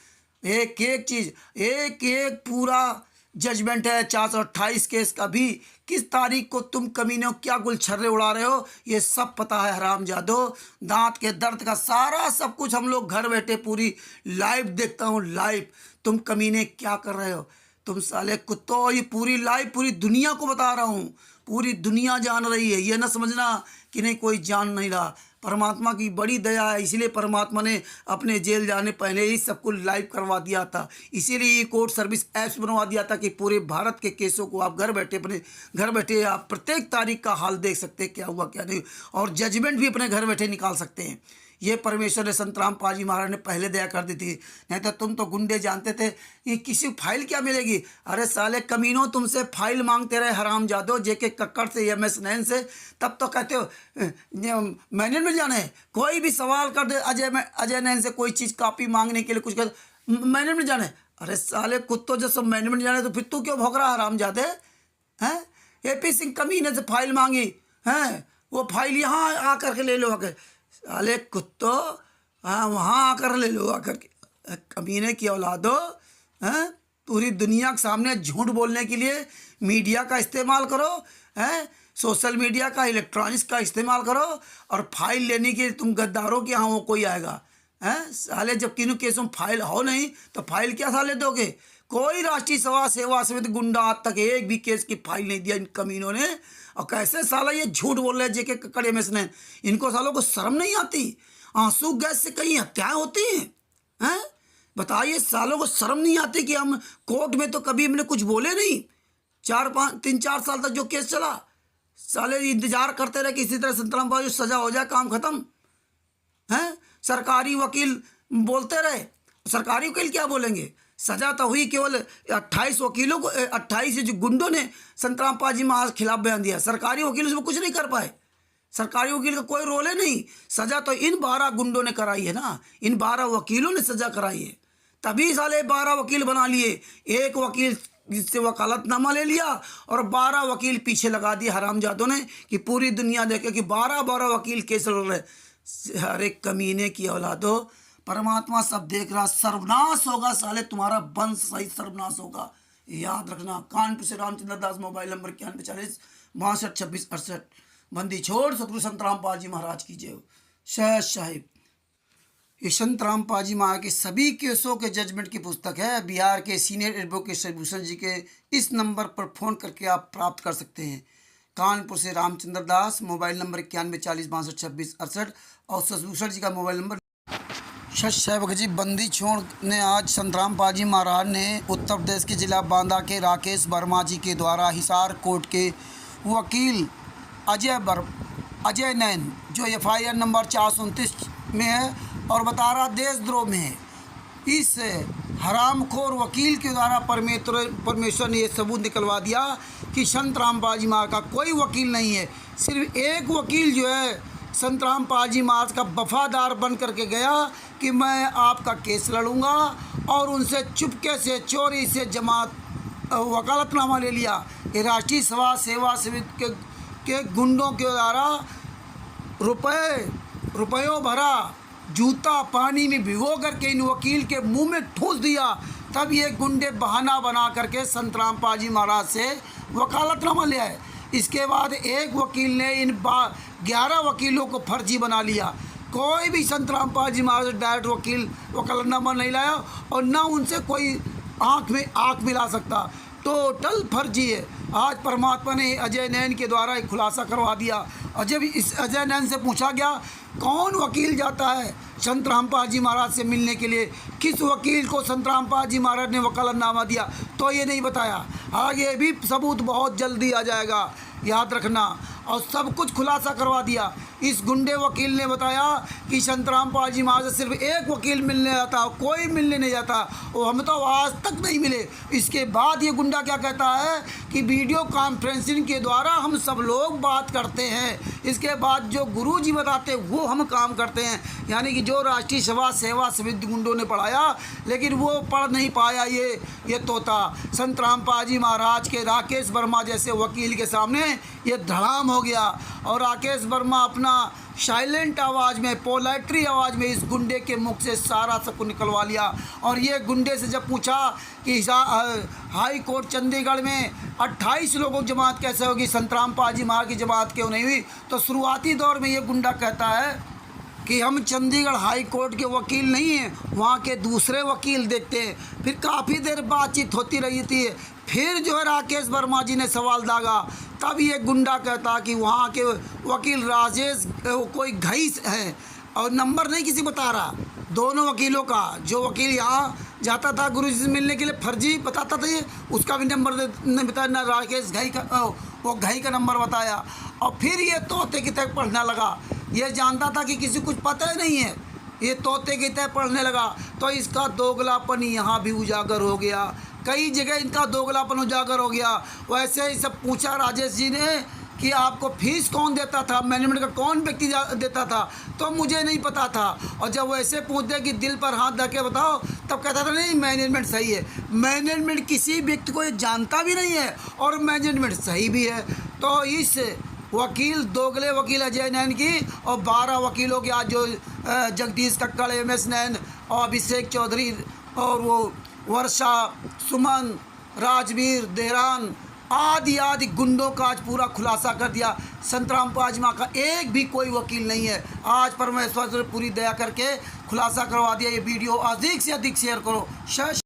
एक एक चीज़, एक एक पूरा जजमेंट है 428 केस का भी। किस तारीख को तुम कमीनों क्या गुलछर्रे उड़ा रहे हो, ये सब पता है हरामजादो। दांत के दर्द का सारा सब कुछ हम लोग घर बैठे पूरी लाइव देखता हूँ, लाइव। तुम कमीने क्या कर रहे हो, तुम साले कुत्तों, ये पूरी लाइव पूरी दुनिया को बता रहा हूँ, पूरी दुनिया जान रही है। ये ना समझना कि नहीं कोई जान नहीं रहा। परमात्मा की बड़ी दया है, इसीलिए परमात्मा ने अपने जेल जाने पहले ही सबको लाइव करवा दिया था। इसीलिए ये कोर्ट सर्विस ऐप्स बनवा दिया था कि पूरे भारत के केसों को आप घर बैठे अपने घर बैठे आप प्रत्येक तारीख का हाल देख सकते हैं, क्या हुआ क्या नहीं, और जजमेंट भी अपने घर बैठे निकाल सकते हैं। ये परमेश्वर ने संत रामपाल जी महाराज ने पहले दया कर दी थी, नहीं तो तुम तो गुंडे जानते थे ये किसी फाइल क्या मिलेगी। अरे साले कमीनों, तुमसे फाइल मांगते रहे हरामजादो, जेके कक्कड़ से एमएस नैन से, तब तो कहते हो मैंने मिल जाना है। कोई भी सवाल कर दे अजय नैन से कोई चीज़ कॉपी मांगने के लिए कुछ कर, मैंने मिल जाना है। अरे साले कुत्तों जब सब मैंने मिल जाना है तो फिर तू क्यों भोग रहा हरामजादे हैं। AP सिंह कमीने से फाइल मांगी हैं, वो फाइल यहाँ आकर के ले लो आकर, साले कुत्तों, हाँ वहाँ आकर ले लो आकर के। कमीने की औलादो हैं, पूरी दुनिया के सामने झूठ बोलने के लिए मीडिया का इस्तेमाल करो, हैं सोशल मीडिया का, इलेक्ट्रॉनिक्स का इस्तेमाल करो, और फाइल लेने के लिए तुम गद्दारों के यहाँ वो कोई आएगा हैं। साले जब किन्हीं केसों में फाइल हो नहीं तो फाइल क्या साले दोगे। कोई राष्ट्रीय सेवा समिति गुंडा आज तक एक भी केस की फाइल नहीं दिया इन कमीनों ने। और कैसे साला ये झूठ बोल रहे हैं जेके कक्कड़ एमएस नैन, इनको सालों को शर्म नहीं आती। आंसू गैस से कहीं हत्याएं होती हैं। बताइए, सालों को शर्म नहीं आती कि हम कोर्ट में तो कभी हमने कुछ बोले नहीं। 3-4 साल तक जो केस चला, साले इंतजार करते रहे कि इसी तरह संत रामपाल सजा हो जाए, काम खत्म हैं। सरकारी वकील बोलते रहे, सरकारी वकील क्या बोलेंगे, सजा तो हुई। केवल 28 वकीलों को, 28 जो गुंडों ने संत रामपाल जी महाराज के खिलाफ बयान दिया, सरकारी वकील उसमें कुछ नहीं कर पाए। सरकारी वकील का कोई रोल है नहीं, सजा तो इन 12 गुंडों ने कराई है ना, इन 12 वकीलों ने सजा कराई है। तभी साले 12 वकील बना लिए, एक वकील जिससे वकालतनामा ले लिया और 12 वकील पीछे लगा दिए हरामजादों ने कि पूरी दुनिया देखे कि 12 वकील केस लड़ रहे। अरे कमीने की औलादो, परमात्मा सब देख रहा, सर्वनाश होगा साले, तुम्हारा वंश सही सर्वनाश होगा, याद रखना। कानपुर से रामचंद्र दास, मोबाइल नंबर 9140 62 26 68। बंदी छोड़ सतगुरु संत रामपाल जी महाराज की जय। शहद साहिब, ये संत रामपाल जी महाराज के सभी केसों के जजमेंट की पुस्तक है। बिहार के सीनियर एडवोकेट शशिभूषण जी के इस नंबर पर फ़ोन करके आप प्राप्त कर सकते हैं। कानपुर से रामचंद्र दास, मोबाइल नंबर 9140 62 26 68, और शशिभूषण जी का मोबाइल नंबर। शहद जी, बंदी छोड़ ने आज संत रामपाल जी महाराज ने उत्तर प्रदेश के जिला बांदा के राकेश वर्मा जी के द्वारा हिसार कोर्ट के वकील अजय नैन, जो FIR नंबर 429 में है और बता रहा देशद्रोह में है, इस हरामखोर वकील के द्वारा परमेश्वर ने ये सबूत निकलवा दिया कि संत रामपाल जी महाराज का कोई वकील नहीं है। सिर्फ एक वकील जो है संत रामपाल जी महाराज का वफादार बन करके गया कि मैं आपका केस लड़ूंगा, और उनसे चुपके से चोरी से वकालतनामा ले लिया। ये राष्ट्रीय सेवा समिति के गुंडों के द्वारा रुपयों भरा जूता पानी में भिगो करके इन वकील के मुंह में ठूस दिया। तब ये गुंडे बहाना बना करके संत रामपाल जी महाराज से वकालतनामा ले आए। इसके बाद एक वकील ने इन 11 वकीलों को फर्जी बना लिया। कोई भी संत रामपाल जी महाराज डायरेक्ट वकालतनामा नहीं लाया और ना उनसे कोई आँख में आँख मिला सकता, टोटल फर्जी है। आज परमात्मा ने अजय नैन के द्वारा एक खुलासा करवा दिया। और जब इस अजय नैन से पूछा गया कौन वकील जाता है संत रामपाल जी महाराज से मिलने के लिए, किस वकील को संत रामपाल जी महाराज ने वकालतनामा दिया, तो ये नहीं बताया। आगे भी सबूत बहुत जल्दी आ जाएगा, याद रखना। और सब कुछ खुलासा करवा दिया। इस गुंडे वकील ने बताया कि संत रामपाल जी महाराज से सिर्फ एक वकील मिलने जाता, कोई मिलने नहीं जाता, और हम तो आज तक नहीं मिले। इसके बाद ये गुंडा क्या कहता है कि वीडियो कॉन्फ्रेंसिंग के द्वारा हम सब लोग बात करते हैं, इसके बाद जो गुरु जी बताते वो हम काम करते हैं। यानी कि जो राष्ट्रीय सेवा समिति गुंडों ने पढ़ाया, लेकिन वो पढ़ नहीं पाया ये तोता। संत रामपाल जी महाराज के राकेश वर्मा जैसे वकील के सामने ये धड़ाम हो गया, और राकेश वर्मा अपना साइलेंट आवाज़ में, पोलाइट्री आवाज़ में इस गुंडे के मुख से सारा सबको निकलवा लिया। और ये गुंडे से जब पूछा कि हाई कोर्ट चंडीगढ़ में 28 लोगों की जमात कैसे होगी, संतराम पाल जी महाराज की जमात क्यों नहीं हुई, तो शुरुआती दौर में ये गुंडा कहता है कि हम चंडीगढ़ हाई कोर्ट के वकील नहीं हैं, वहाँ के दूसरे वकील देखते हैं। फिर काफ़ी देर बातचीत होती रही थी। फिर जो है राकेश वर्मा जी ने सवाल दागा, तब ये गुंडा कहता कि वहाँ के वकील राजेश कोई घई है और नंबर नहीं किसी बता रहा, दोनों वकीलों का। जो वकील यहाँ जाता था गुरुजी से मिलने के लिए फर्जी बताता था, ये उसका भी नंबर नहीं बताया, ना राकेश घई का वो घई का नंबर बताया। और फिर ये तोते की तरह पढ़ने लगा। ये जानता था कि किसी कुछ पता ही नहीं है, ये तोते की तरह पढ़ने लगा। तो इसका दोगलापन यहाँ भी उजागर हो गया, कई जगह इनका दोगलापन उजागर हो गया। वैसे ही सब पूछा राजेश जी ने कि आपको फीस कौन देता था, मैनेजमेंट का कौन व्यक्ति देता था, तो मुझे नहीं पता था। और जब वैसे पूछते कि दिल पर हाथ धर के बताओ, तब कहता था नहीं मैनेजमेंट सही है। मैनेजमेंट किसी व्यक्ति को ये जानता भी नहीं है और मैनेजमेंट सही भी है। तो इस वकील दोगले वकील अजय नैन की और 12 वकीलों के आज जो जगदीश कक्कड़, MS नैन और अभिषेक चौधरी और वो वर्षा, सुमन, राजवीर, देहरान आदि गुंडों का आज पूरा खुलासा कर दिया। संतराम पाजमा का एक भी कोई वकील नहीं है। आज परमेश्वर से पूरी दया करके खुलासा करवा दिया। ये वीडियो अधिक से अधिक शेयर करो।